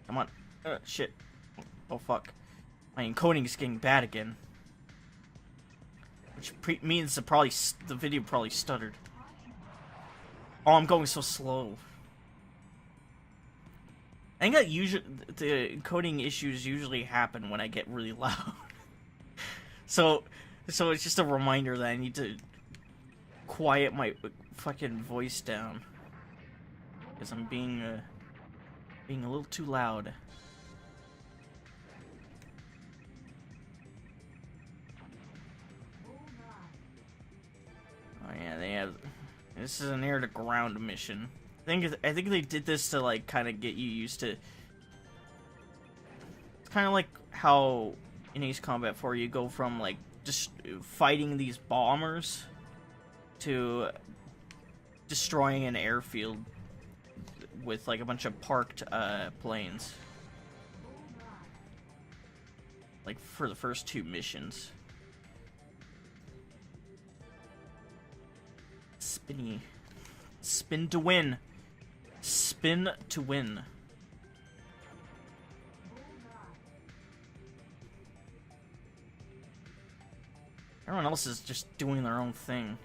Come on. Shit. Oh fuck. My encoding is getting bad again. Which means the video probably stuttered. Oh, I'm going so slow. I think that the encoding issues usually happen when I get really loud. So it's just a reminder that I need to quiet my fucking voice down. Because I'm being a little too loud. Oh yeah, they have. This is an air to ground mission. I think they did this to like kind of get you used to. It's kind of like how in Ace Combat 4 you go from like just fighting these bombers to destroying an airfield with like a bunch of parked planes. Like for the first 2 missions. Spinny. Spin to win. Spin to win. Everyone else is just doing their own thing.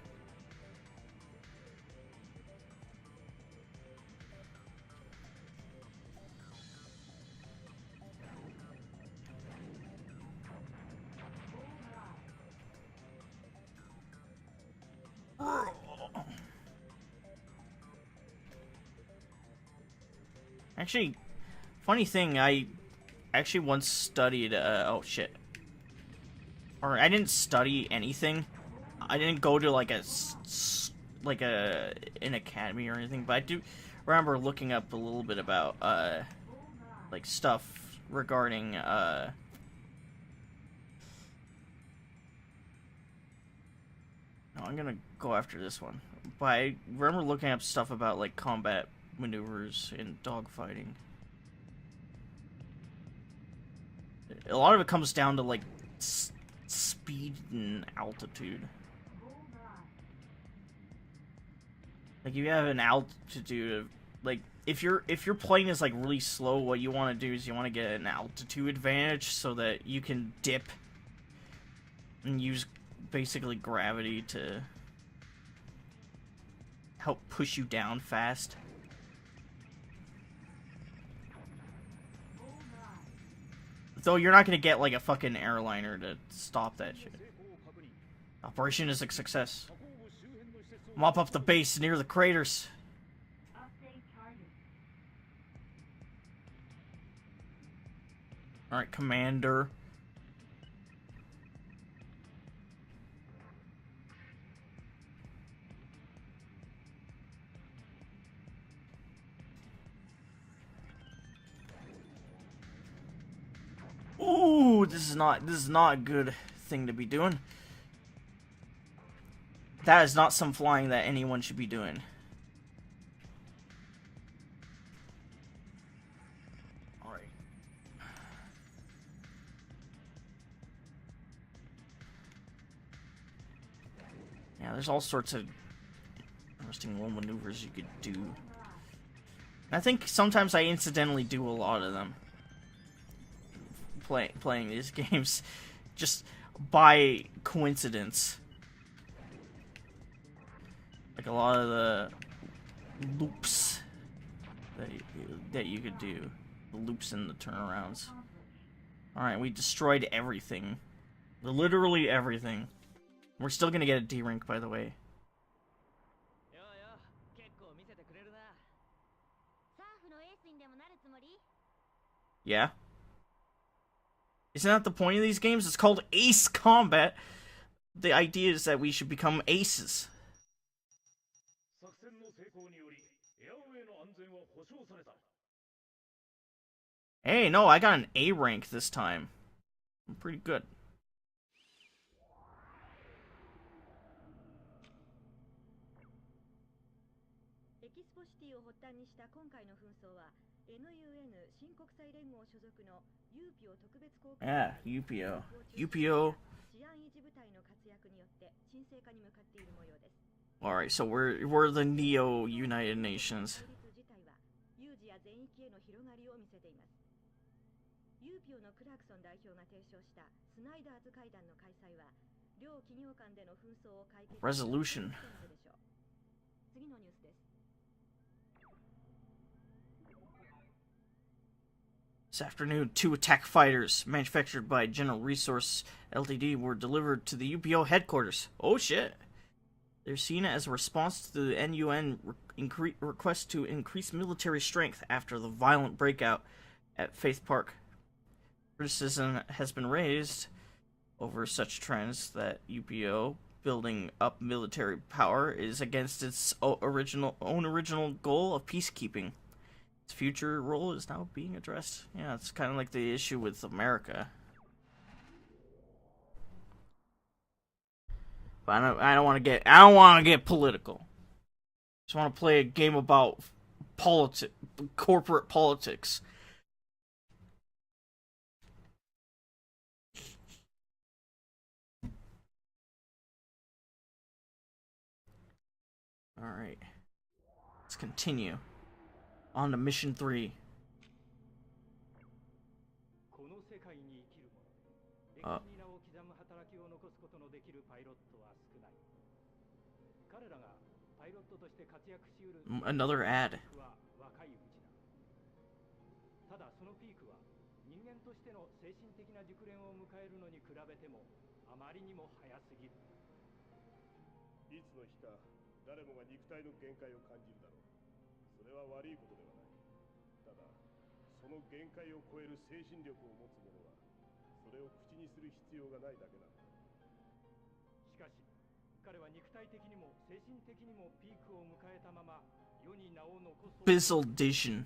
Actually, funny thing, I actually once studied, oh shit. Or I didn't study anything. I didn't go to like an academy or anything, but I do remember looking up a little bit about, like stuff regarding, no, I'm gonna go after this one. But I remember looking up stuff about like combat maneuvers in dogfighting. A lot of it comes down to like speed and altitude. Like you have an altitude of like if your plane is like really slow, what you want to do is you want to get an altitude advantage so that you can dip and use basically gravity to help push you down fast. Though you're not gonna get like a fucking airliner to stop that shit. Operation is a success. Mop up the base near the craters. Alright, Commander. Ooh, this is not a good thing to be doing. That is not some flying that anyone should be doing. Alright. Yeah, there's all sorts of interesting little maneuvers you could do. I think sometimes I incidentally do a lot of them. Playing these games just by coincidence. Like a lot of the loops that you could do. The loops and the turnarounds. Alright, we destroyed everything. Literally everything. We're still gonna get a D rank, by the way. Yeah? Isn't that the point of these games? It's called Ace Combat. The idea is that we should become aces. Hey, no, I got an A rank this time. I'm pretty good. Yeah, UPEO. UPEO. Alright, so we're the Neo United Nations. Resolution. This afternoon, 2 attack fighters manufactured by General Resource Ltd. were delivered to the UPEO headquarters. Oh shit! They're seen as a response to the NUN request to increase military strength after the violent breakout at Faith Park. Criticism has been raised over such trends that UPEO, building up military power, is against its own original goal of peacekeeping. Its future role is now being addressed. Yeah, it's kind of like the issue with America. But I don't want to get political. Just want to play a game about corporate politics. All right. Let's continue. On to mission 3. Another ad. Bizzledition.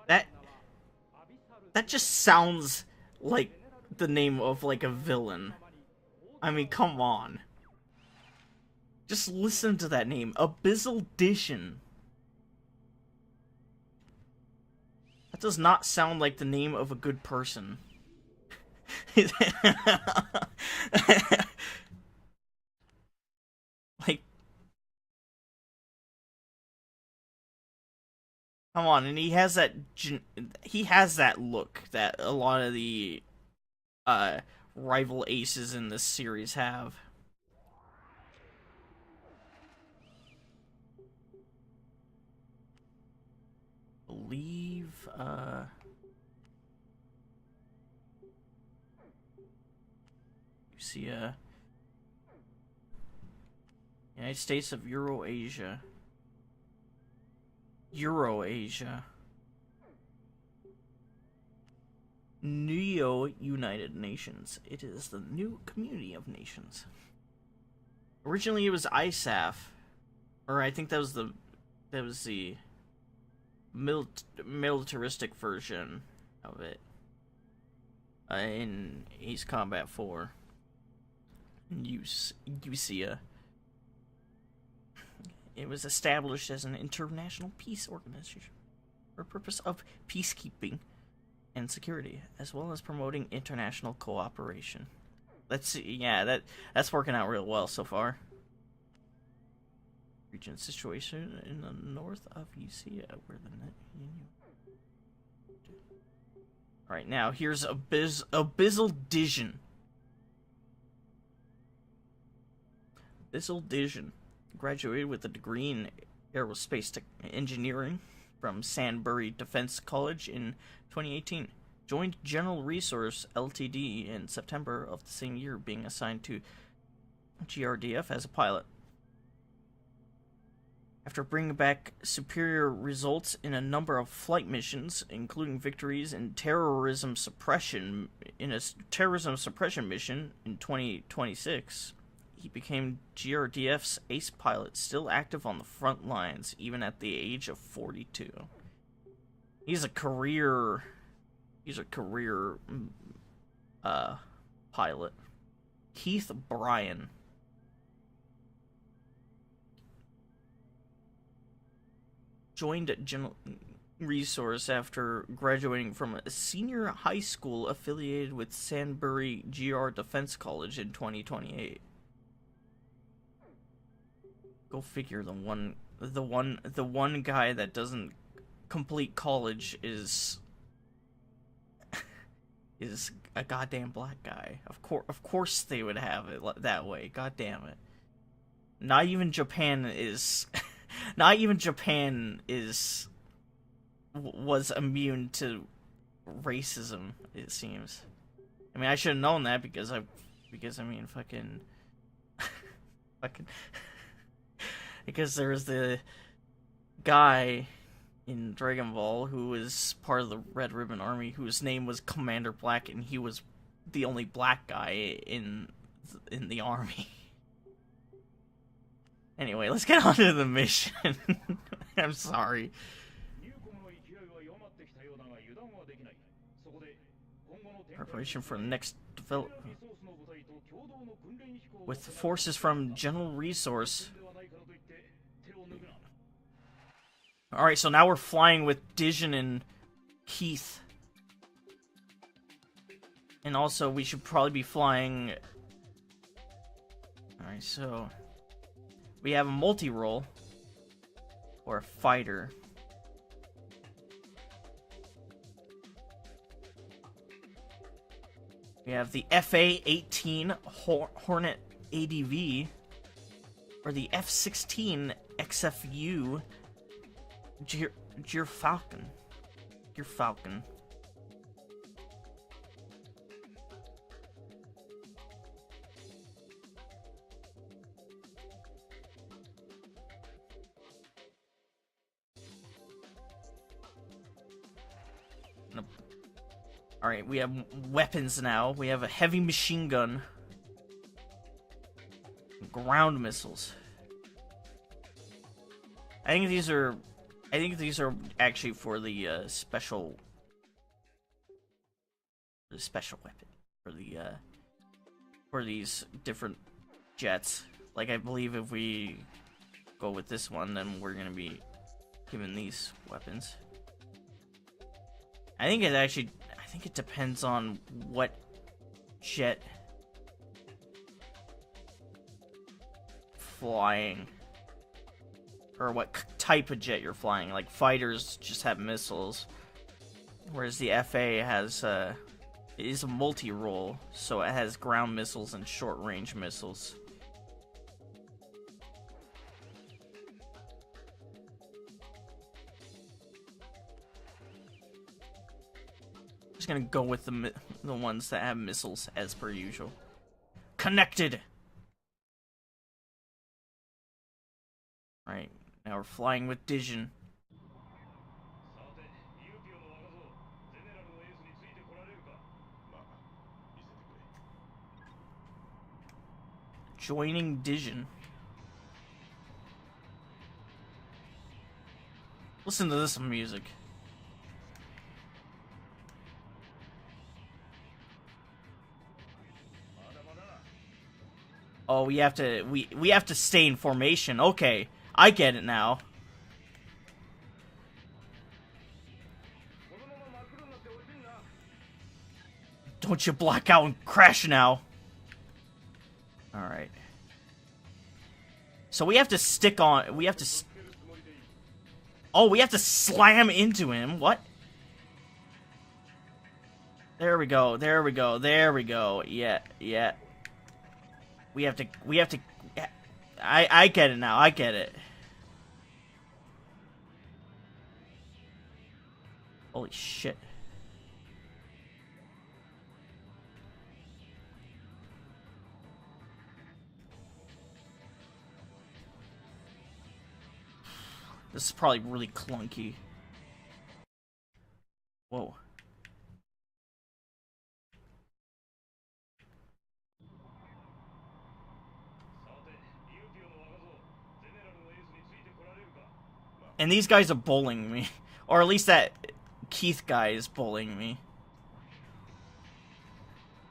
That just sounds like the name of like a villain. I mean, come on. Just listen to that name, Abyssal-dition. That does not sound like the name of a good person. Like, come on, and he has that look that a lot of the rival aces in this series have. Believe you see United States of Eurasia. Neo United Nations. It is the new community of nations. Originally it was ISAF, or I think that was the militaristic version of it in Ace Combat 4 in UPEO. It was established as an international peace organization for the purpose of peacekeeping and security, as well as promoting international cooperation. Let's see, yeah, that's working out real well so far. region situation in the north of UC, where the net. All right, now here's Abyssal Dision. Abyssal Dision graduated with a degree in aerospace engineering from Sandbury Defense College in 2018. Joined General Resource Ltd. In September of the same year, being assigned to GRDF as a pilot. After bringing back superior results in a number of flight missions, including victories in terrorism suppression mission in 2026, he became GRDF's ace pilot, still active on the front lines, even at the age of 42. He's a career pilot. Keith Bryan. Joined General Resource after graduating from a senior high school affiliated with Sandbury GR Defense College in 2028. Go figure. The one guy that doesn't complete college is a goddamn black guy. Of course they would have it that way. God damn it. Not even Japan was immune to racism, it seems. I mean, I should have known that because because there was the guy in Dragon Ball who was part of the Red Ribbon Army whose name was Commander Black, and he was the only black guy in the army. Anyway, let's get on to the mission. I'm sorry. Preparation for the next development. With forces from General Resource. Alright, so now we're flying with Dijon and Keith. And also, we should probably be flying... Alright, so... we have a multi-role. Or a fighter. We have the FA-18 Hornet ADV. Or the F-16 XFU Falcon. Falcon. Alright, we have weapons now. We have a heavy machine gun. Ground missiles. I think these are actually for the special weapon. For these different jets. Like, I believe if we go with this one, then we're gonna be given these weapons. I think it depends on what jet flying, or what type of jet you're flying. Like, fighters just have missiles, whereas the FA is a multi-role, so it has ground missiles and short-range missiles. Just gonna go with the ones that have missiles as per usual. Connected. Right, now we're flying with Dijon. Joining Dijon. Listen to this music. Oh, we have to stay in formation. Okay, I get it now. Don't you black out and crash now. Alright. So we have to stick on. We have to. Oh, we have to slam into him. What? There we go. There we go. There we go. Yeah. Yeah. We have to. We have to. I get it now. I get it. Holy shit. This is probably really clunky. Whoa. And these guys are bullying me. Or at least that Keith guy is bullying me.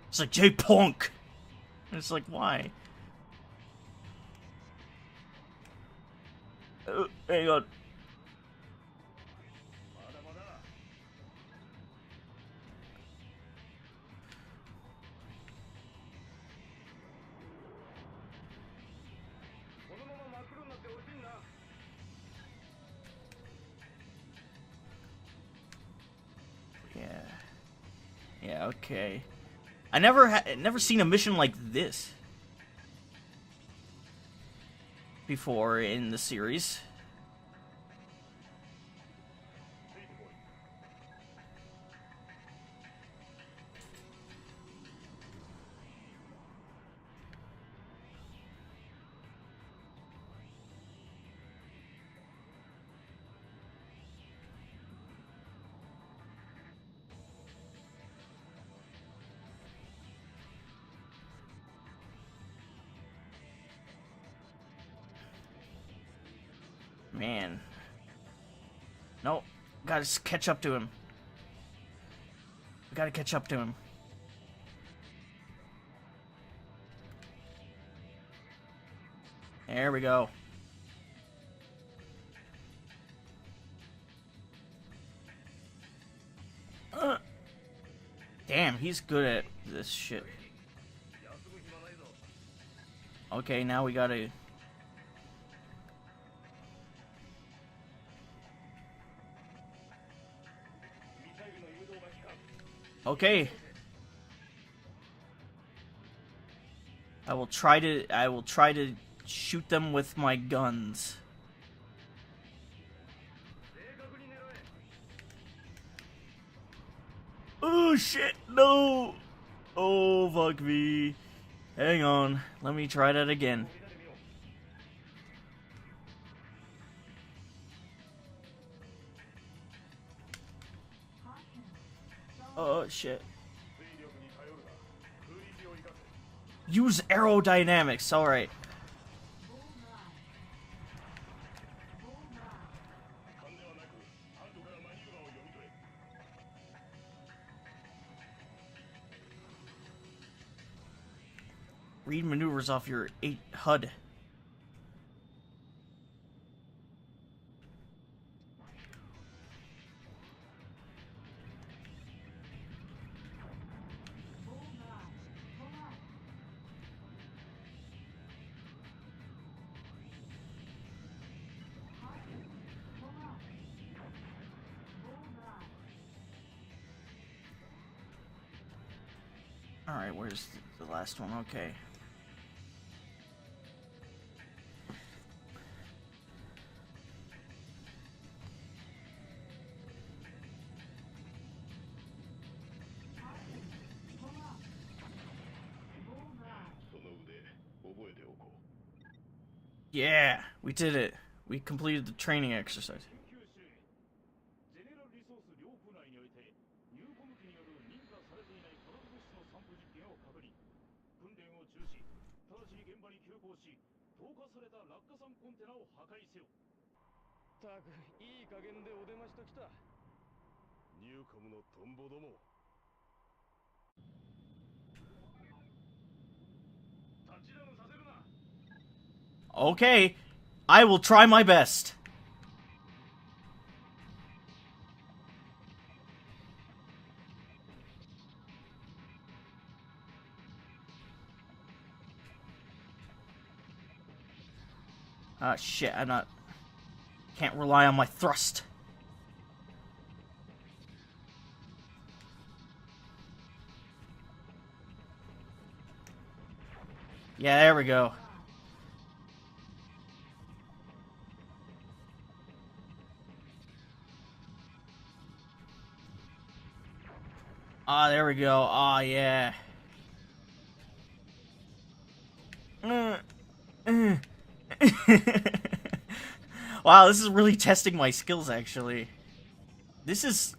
It's like, J-Punk! It's like, why? Hang on. Yeah. Yeah, okay. I never seen a mission like this before in the series. Man. No, gotta catch up to him. We gotta catch up to him. There we go. Damn, he's good at this shit. Okay, now we gotta... Okay. I will try to shoot them with my guns. Oh shit, no! Oh fuck me. Hang on, let me try that again. Oh shit. Use aerodynamics, alright. Read maneuvers off your 8 HUD. Alright, where's the last one? Okay. Yeah, we did it. We completed the training exercise. Okay, I will try my best. Shit, I'm not... Can't rely on my thrust. Yeah, there we go. Ah, there we go. Ah, yeah. Wow, this is really testing my skills, actually. This is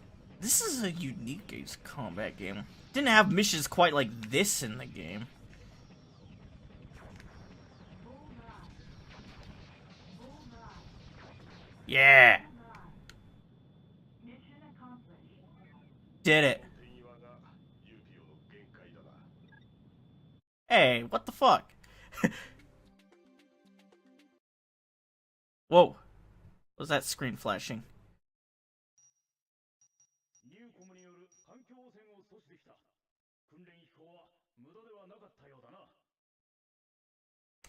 a unique combat game. Didn't have missions quite like this in the game. Yeah. Did it. Hey, what the fuck? Whoa. What was that screen flashing?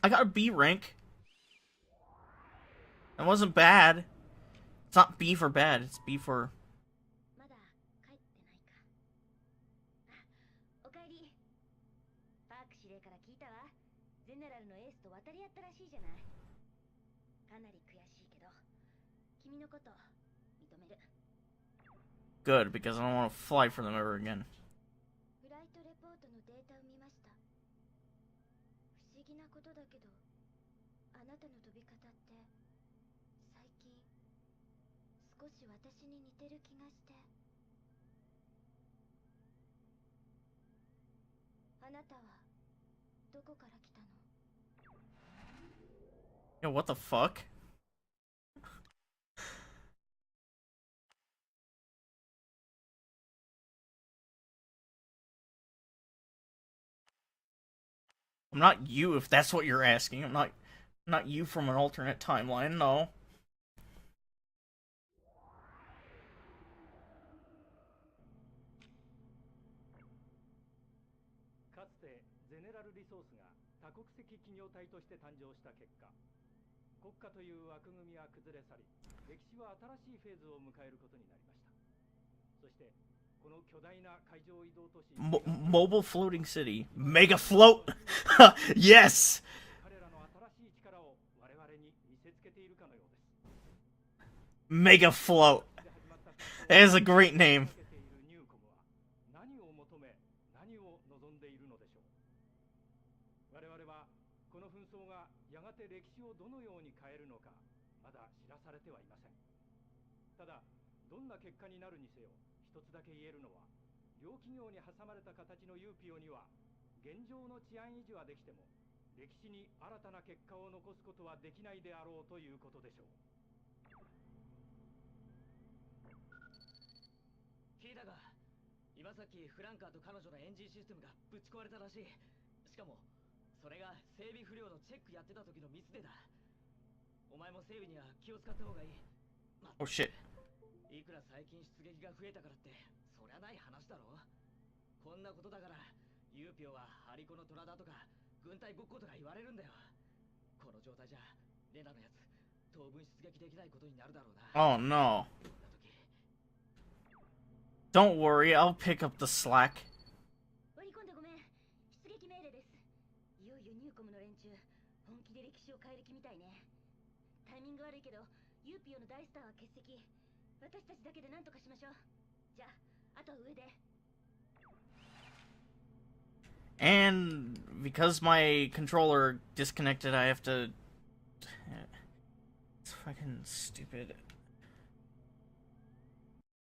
I got a B rank. That wasn't bad. It's not B for bad, it's B for... まだ帰ってないか。おかえり。パーク司令から聞いたわ。ゼネラルのエースと渡り合ったらしいじゃない。かなり悔しいけど、君のこと認める。Good, because I don't want to fly for them ever again. フライトレポートのデータを見ました。不思議なことだけど、あなたの飛び方って最近少し私に似てる気がして。あなたはどこから来たの？ Yo, what the fuck? I'm not you if that's what you're asking. I'm not you from an alternate timeline, no. かつてゼネラルリソースが多国籍企業体として誕生した結果、国家という枠組みは崩れ去り、歴史は新しいフェーズを迎えることになりました。そしてこの巨大な海上移動都市 Mobile floating city. Mega float! Yes! 彼らの新しい力を我々に見せつけているかのようです。 Mega float. That is a great name. ニューコムは何を求め、何を望んでいるのでしょう。我々はこの紛争がやがて歴史をどのように変えるのかまだ知らされてはいません。ただどんな結果になるにせよ、一つだけ言えるのは、両企業に挟まれた形のユーピオには現状の治安維持はできても歴史に新たな結果を残すことはできないであろうということでしょう。聞いたが、今さっきフランカーと彼女のエンジンシステムがぶち壊れたらしい。しかもそれが整備不良のチェックやってた時のミスでだ。お前も整備には気を使った方がいい。Oh shit. いくら最近出撃が増えたからってそりゃない話だろ。こんなことだからユーピオはハリコの虎だとか軍隊ごっことか言われるんだよ。この状態じゃレナのやつ当分出撃できないことになるだろうな。 Oh no. Don't worry, I'll pick up the slack. 割り込んでごめん。出撃命令です。いよいよニューコムの連中、本気で歴史を変える気みたいね。タイミング悪いけど、ユーピオの大スターは欠席。私たちだけで何とかしましょう。じゃあ、あとは上で。And because my controller disconnected, I have to... It's fucking stupid.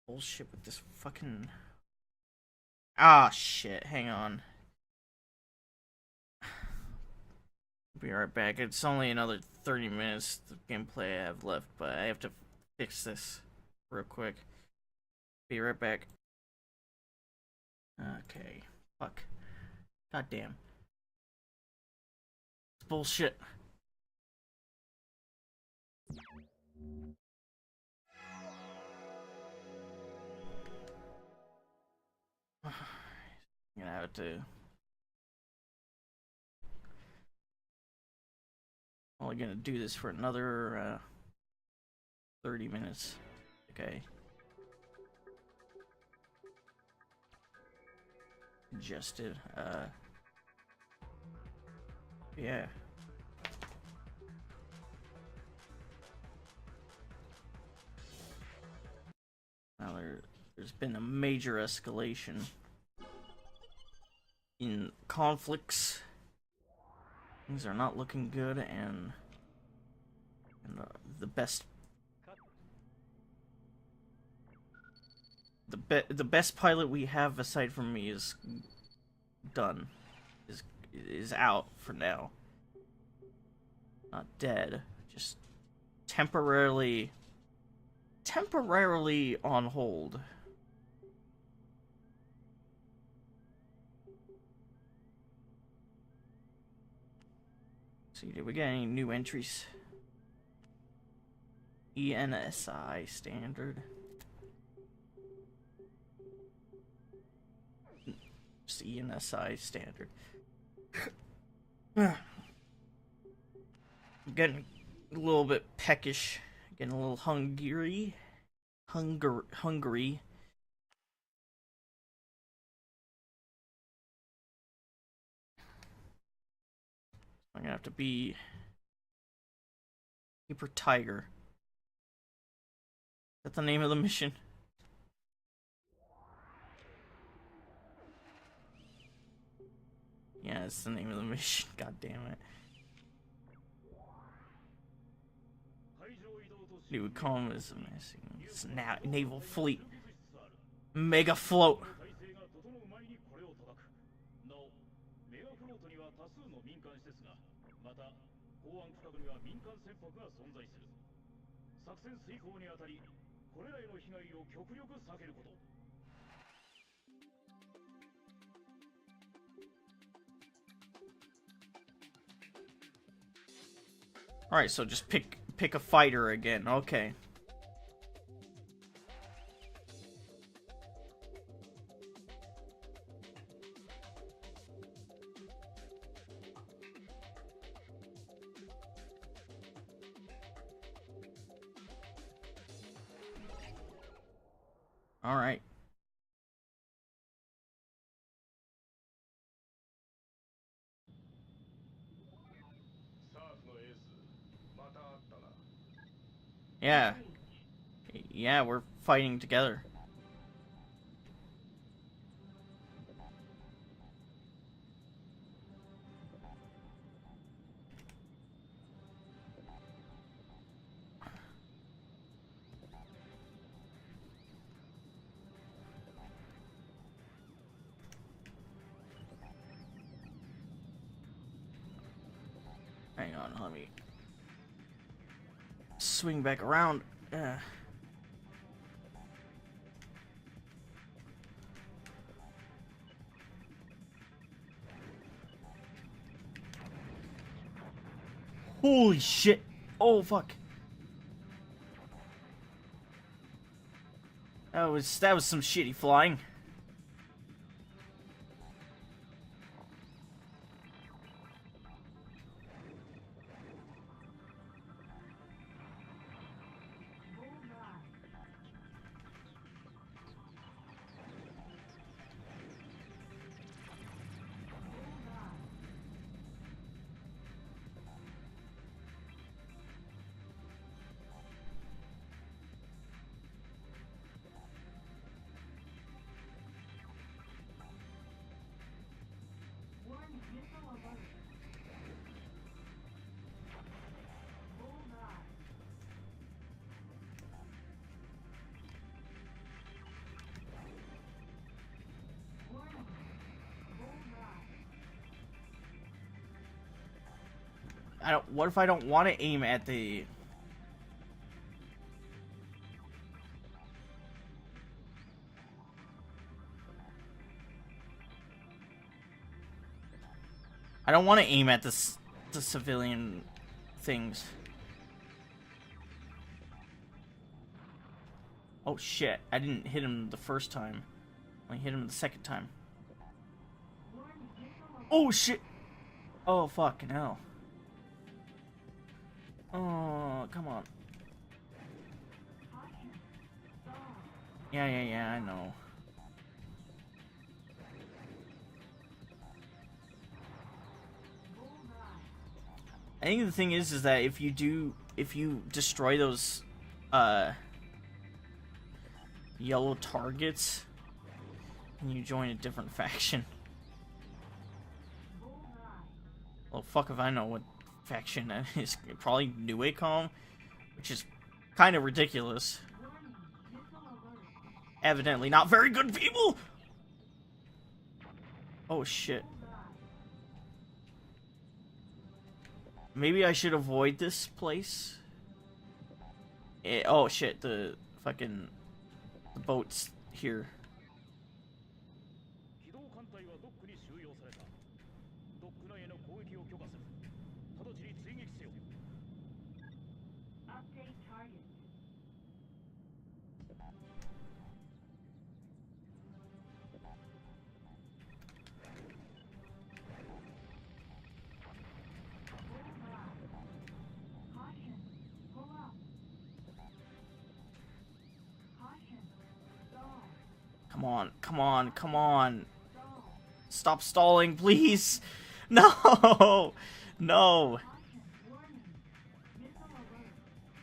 Bullshit with this fucking... Ah, shit. Hang on. Be right back. It's only another 30 minutes of gameplay I have left, but I have to fix this real quick. Be right back. Okay. Fuck. God damn. It's bullshit. I'm gonna have to... Only gonna do this for another 30 minutes. Okay. Adjusted. Yeah. Now there's been a major escalation in conflicts. Things are not looking good, and the best the best pilot we have aside from me is done. Is out for now. Not dead, just temporarily on hold. See, did we get any new entries? ENSI standard. Just ENSI standard. I'm getting a little bit peckish, getting a little hungry. I'm gonna have to be Paper Tiger. Is that the name of the mission? Yeah, it's the name of the mission. God damn it. New com is missing. It's naval fleet. Mega float. Alright, so just pick a fighter again. Okay. Alright. Yeah. Yeah, we're fighting together. Hang on, let me swing back around. Holy shit! Oh fuck! That was some shitty flying. What if I don't want to aim at the... I don't want to aim at the civilian things. Oh shit, I didn't hit him the first time. I hit him the second time. Oh shit! Oh fucking hell. Oh, come on. Yeah, I know. I think the thing is that if you destroy those, yellow targets, and you join a different faction. Well, fuck if I know what faction that is. Probably UPEO, which is kind of ridiculous. Evidently not very good people! Oh shit. Maybe I should avoid this place? Oh shit, the fucking... the boat's here. Come on, come on, come on. Stop stalling, please. No! No!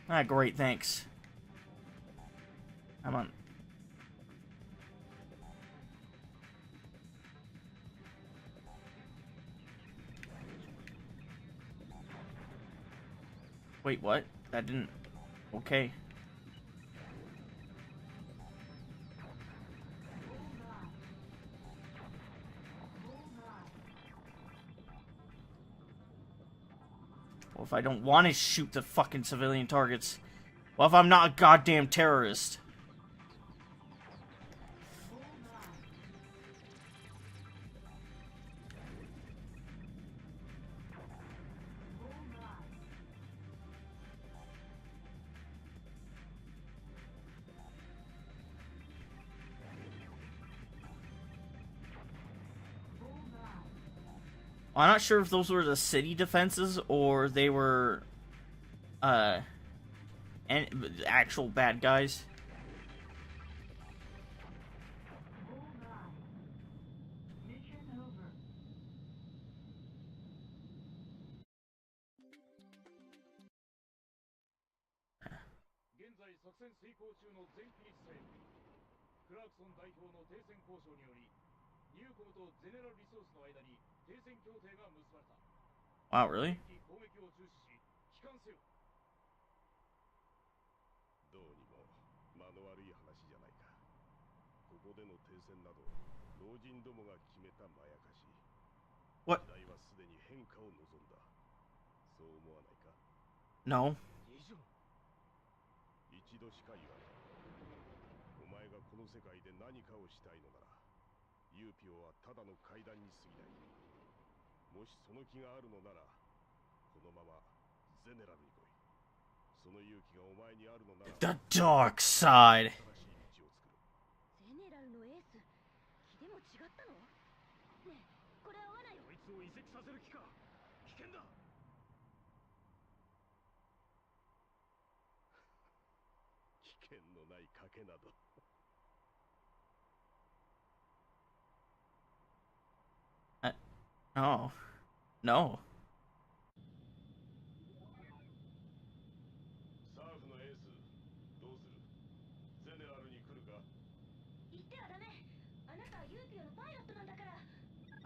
Ah, great, thanks. Come on. Wait, what? That didn't... Okay. Well, if I don't want to shoot the fucking civilian targets? Well, if I'm not a goddamn terrorist? I'm not sure if those were the city defenses or they were, actual bad guys. Wow, really? どうにも間の悪い話じゃないか。ここでの停戦など老人どもが決めたまやかし。What? 時代はすでに変化を望んだ。そう思わないか？ No. 一度しか言わない。お前がこの世界で何かをしたいのなら、ユーピオはただの階段に過ぎない。もしその気があるのなら、このままゼネラルに来い。その勇気がお前にあるのなら、 The dark side. ゼネラルのエース気でも違ったの？ねえ、これ合わないよ。こいつを移籍させる気か？危険だ。危険のない賭けなど。Oh. No. サーフのエース、どうする？ゼネラルに来るか？言ってはダメ。あなたはユーピオのパイロットなんだから。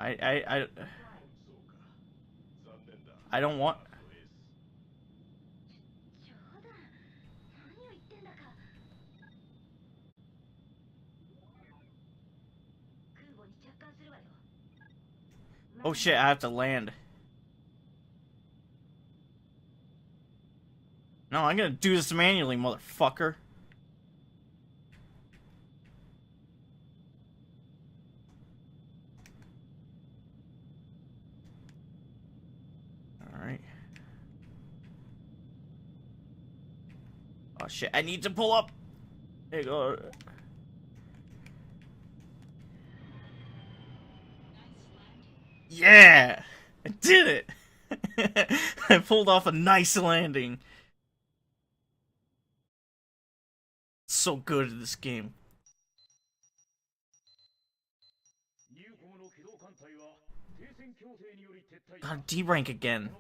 そうか。残念だ。I don't want... サーフのエース。冗談。何を言ってんだか。空母に着艦するわよ。 Oh shit, I have to land. No, I'm gonna do this manually, motherfucker. Alright. Oh shit, I need to pull up! There you go. Yeah! I did it! I pulled off a nice landing. so good at this game. God, D rank again.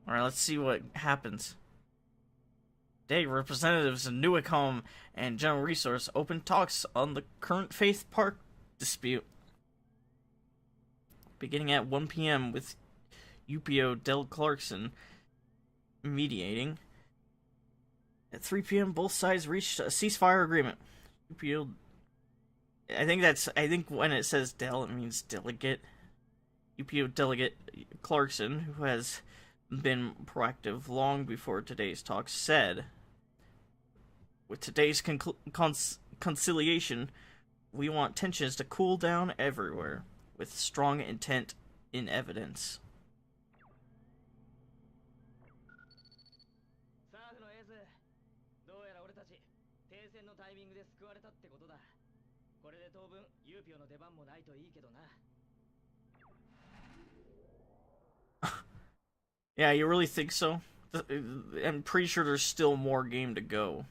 Alright, let's see what happens. Today, representatives of NUICOM and General Resource open talks on the current Faith Park dispute. Beginning at 1 p.m. with UPEO Del Clarkson mediating. At 3 p.m., both sides reached a ceasefire agreement. UPEO. I think when it says Del, it means delegate. UPEO delegate Clarkson, who has been proactive long before today's talk, said, "With today's conciliation, we want tensions to cool down everywhere, with strong intent in evidence." サーフのエース、どうやら俺たち停戦のタイミングで救われたってことだ。これで当分ユーピオの出番もないといいけどな。Yeah, you really think so? I'm pretty sure there's still more game to go.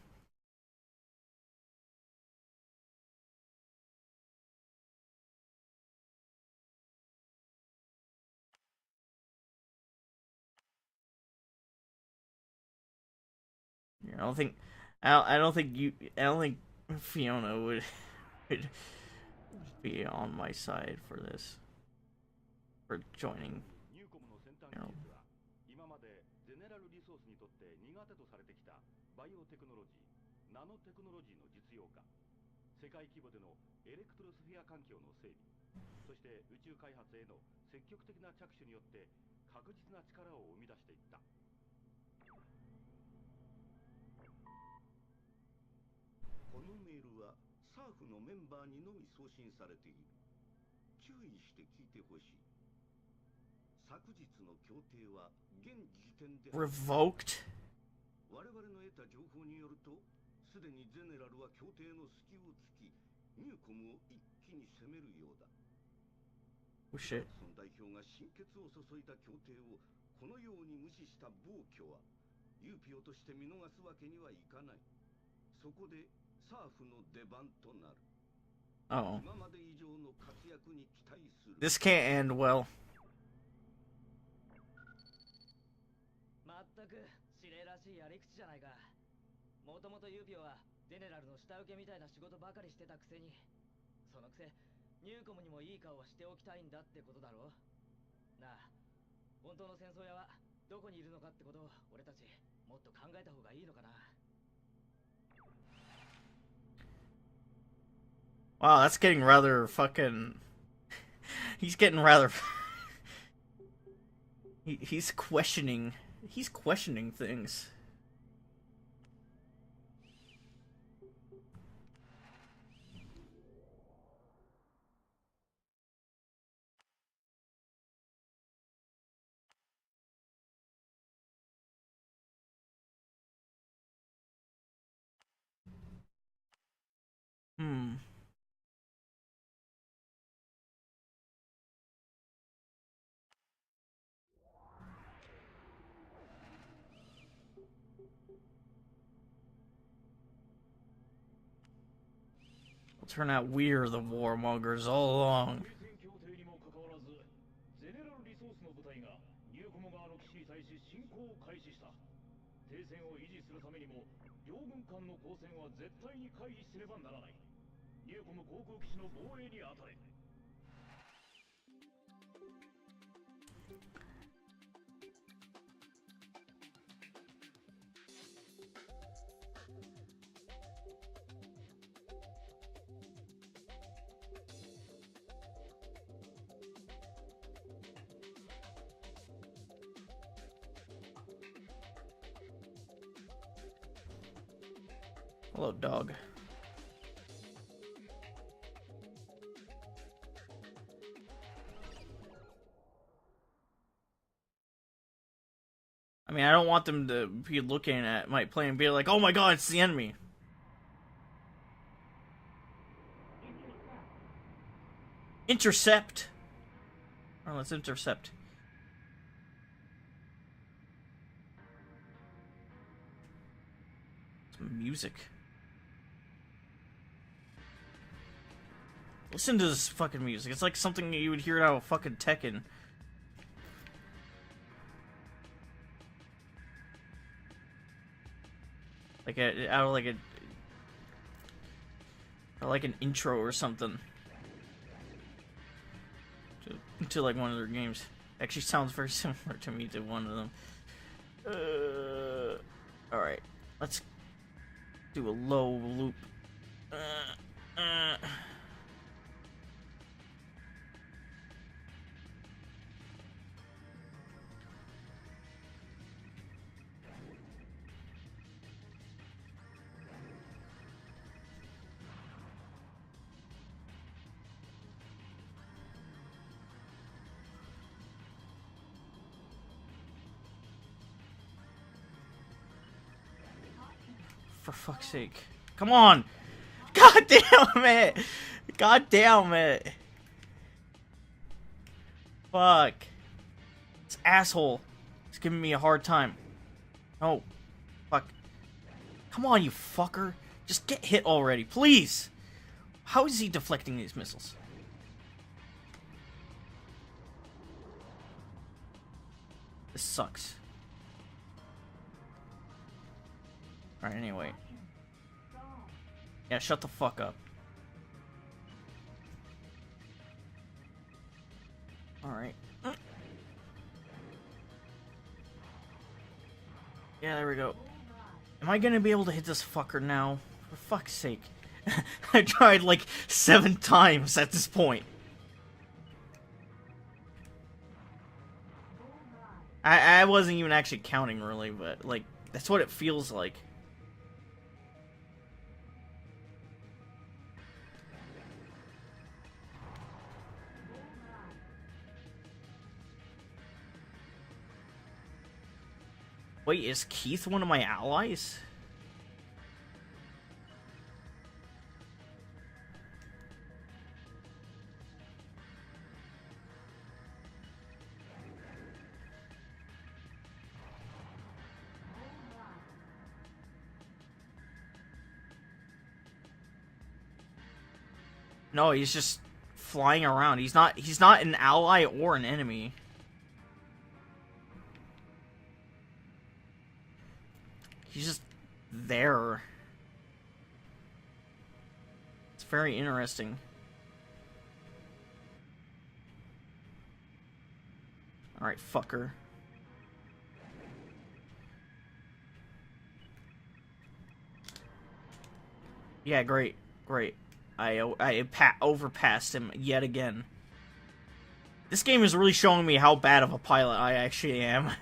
I don't think Fiona would be on my side for this, for joining. 今までゼネラルリソースにとって苦手とされてきたバイオテクノロジー、ナノテクノロジーの実用化、世界規模でのエレクトロスフィア環境の整備、そして宇宙開発への積極的な着手によって確実な力を生み出していった。このメールはサーフのメンバーにのみ送信されている。注意して聞いてほしい。昨日の協定は現時点で Revoked? 我々の得た情報によると、すでにゼネラルは協定の隙を突き、ニューコムを一気に攻めるようだ。Oh shit. ソン代表が心血を注いだ協定をこのように無視した暴挙は、ユーピオとして見逃すわけにはいかない。そこでサーフの出番となる。Oh. 今まで以上の活躍に期待する。This can't end well. まったく指令らしいやり口じゃないか。もともとユーピオはゼネラルの下請けみたいな仕事ばかりしてたくせに、そのくせニューコムにもいい顔はしておきたいんだってことだろ。なあ、本当の戦争屋はどこにいるのかってことを俺たちもっと考えた方がいいのかな。Wow, that's getting rather fucking... He's getting rather... He's questioning things. It'll turn out we're the warmongers all along. ゼネラルリソースの部隊がニューコム側の基地に対し侵攻を開始した。停戦を維持するためにも両軍間の交戦は絶対に回避せねばならない。ニューコム航空基地の防衛に当たれ。Hello, dog. I mean, I don't want them to be looking at my plane and be like, oh my god, it's the enemy. Intercept. Oh, let's intercept. Some music. Listen to this fucking music. It's like something you would hear out of fucking Tekken. Like out of like an intro or something. To like one of their games. Actually sounds very similar to me to one of them. Alright. Let's do a low loop. For fuck's sake. Come on! God damn it! God damn it! Fuck. This asshole is giving me a hard time. Oh. Fuck. Come on, you fucker. Just get hit already, please! How is he deflecting these missiles? This sucks. Alright, anyway. Yeah, shut the fuck up. Alright. Yeah, there we go. Am I gonna be able to hit this fucker now? For fuck's sake. I tried like 7 times at this point. I wasn't even actually counting really, but like, that's what it feels like. Wait, is Keith one of my allies? No, he's just flying around. He's not an ally or an enemy. He's just there. It's very interesting. Alright, fucker. Yeah, great. Great. I overpassed him yet again. This game is really showing me how bad of a pilot I actually am.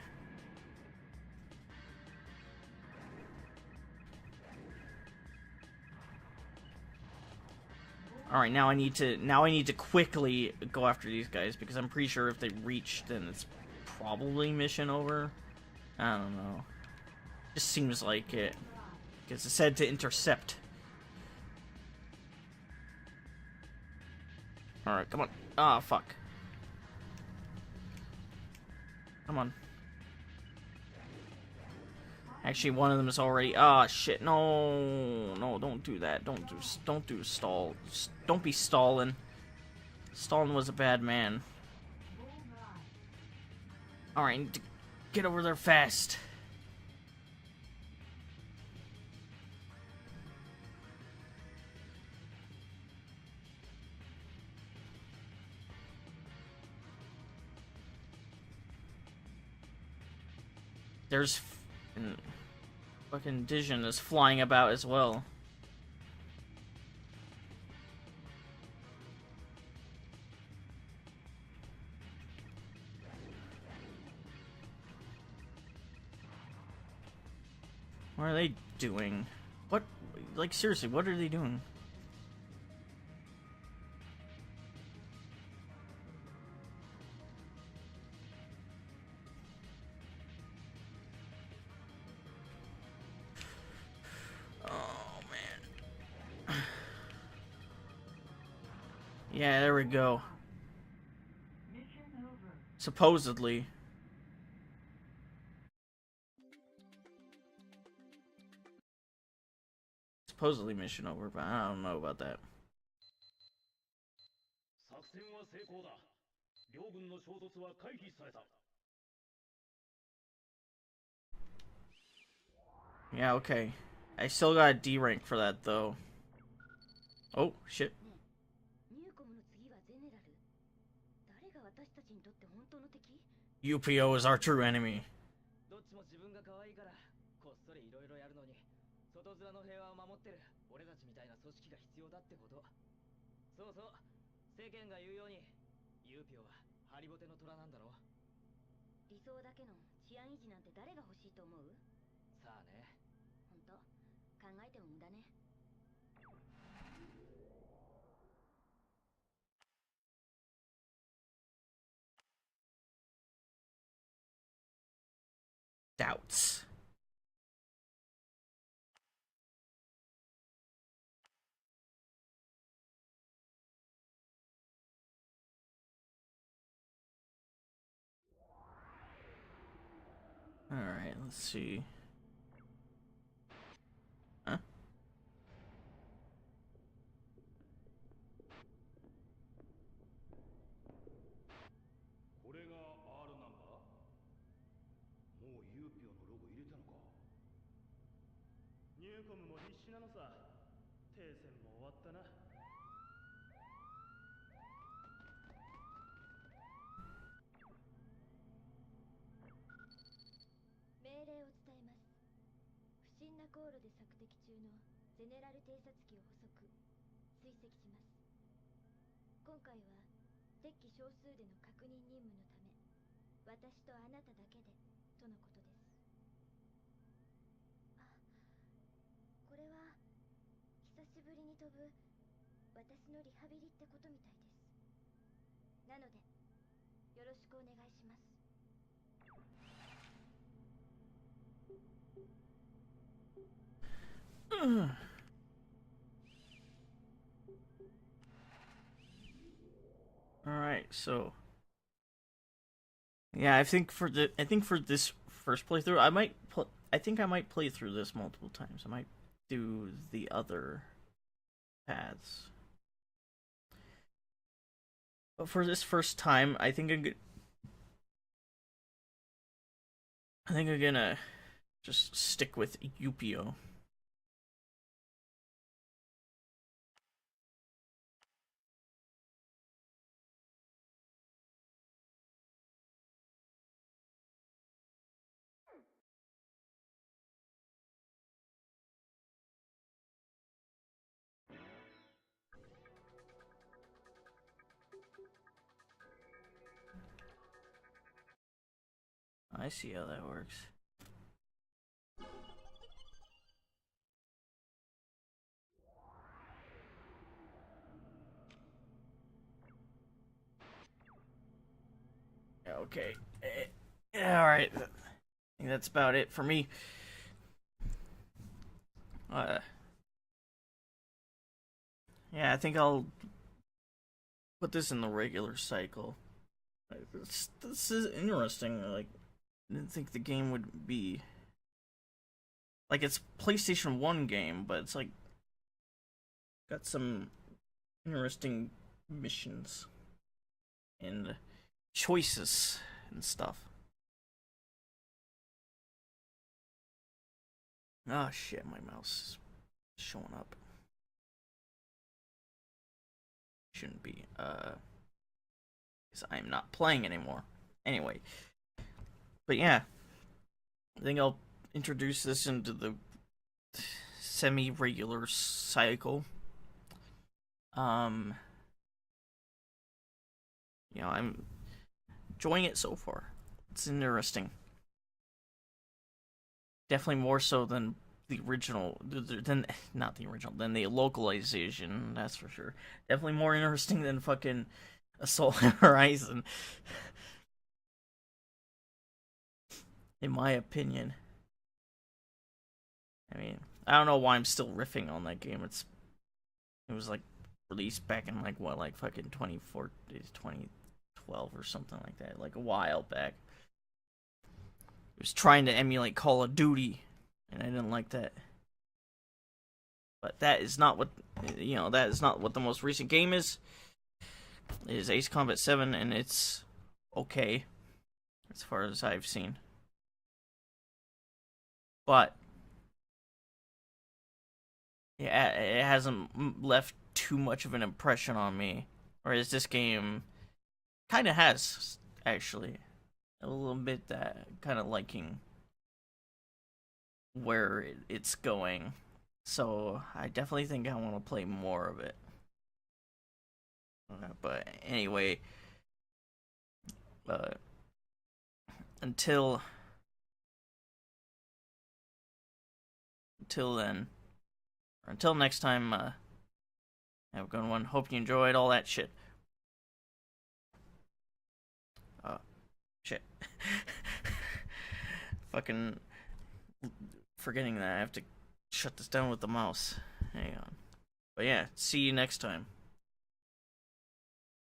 Alright, now I need to quickly go after these guys, because I'm pretty sure if they reach, then it's probably mission over. I don't know. Just seems like it. Because it said to intercept. Alright, come on. Ah, fuck. Come on. Actually, one of them is already. Ah, shit! No, no, don't do that. Don't do stall. Don't be stalling. Stalin was a bad man. All right, need to get over there fast. There's fucking Dijon is flying about as well. What are they doing? What, like, seriously, what are they doing? Yeah, there we go. Supposedly. Supposedly mission over, but I don't know about that. Yeah, okay. I still got a D rank for that, though. Oh, shit. UPEO is our true enemy. どっちも自分が可愛いからこっそりいろいろやるのに外面の平和を守ってる俺たちみたいな組織が必要だってこと。そうそう、世間が言うようにユーピオはハリボテの虎なんだろ。理想だけの治安維持なんて誰が欲しいと思う？さあね。本当考えても無駄ね。Doubts. Alright, let's see. Huh? これが R ナンバー？もうユーピオのロゴ入れたのか。ニューコムも必死なのさ。停戦も終わったな。命令を伝えます。不審な航路で索敵中のゼネラル偵察機を捕捉、追跡します。今回は敵機少数での確認任務のため、私とあなただけでとのことです。あ、これは久しぶりに飛ぶ私のリハビリってことみたいです。なのでよろしくお願いします。Alright, so yeah, I think for this first playthrough, I think I might play through this multiple times. I might do the other paths. But for this first time, I think I'm gonna just stick with UPEO. I see how that works. Okay. Alright. I think that's about it for me. Yeah, I think I'll put this in the regular cycle. This is interesting. Like, I didn't think the game would be like it's PlayStation 1 game, but it's like got some interesting missions and choices and stuff. Oh shit, my mouse is showing up. Shouldn't be, because I'm not playing anymore. Anyway. But yeah. I think I'll introduce this into the semi-regular cycle. I'm enjoying it so far. It's interesting. Definitely more so than the original, than the localization, that's for sure. Definitely more interesting than fucking Assault Horizon. In my opinion. I mean, I don't know why I'm still riffing on that game. It was like released back in like fucking 2014, 2012 or something like that, like a while back. It was trying to emulate Call of Duty, and I didn't like that. But that is not what, that is not what the most recent game is. It is Ace Combat 7, and it's okay, as far as I've seen. But yeah, it hasn't left too much of an impression on me. Whereas this game kind of has, actually. A little bit that kind of liking where it's going. So I definitely think I want to play more of it. But anyway, until then, or until next time, have a good one. Hope you enjoyed all that shit. Shit. Fucking forgetting that I have to shut this down with the mouse. Hang on. But yeah, see you next time.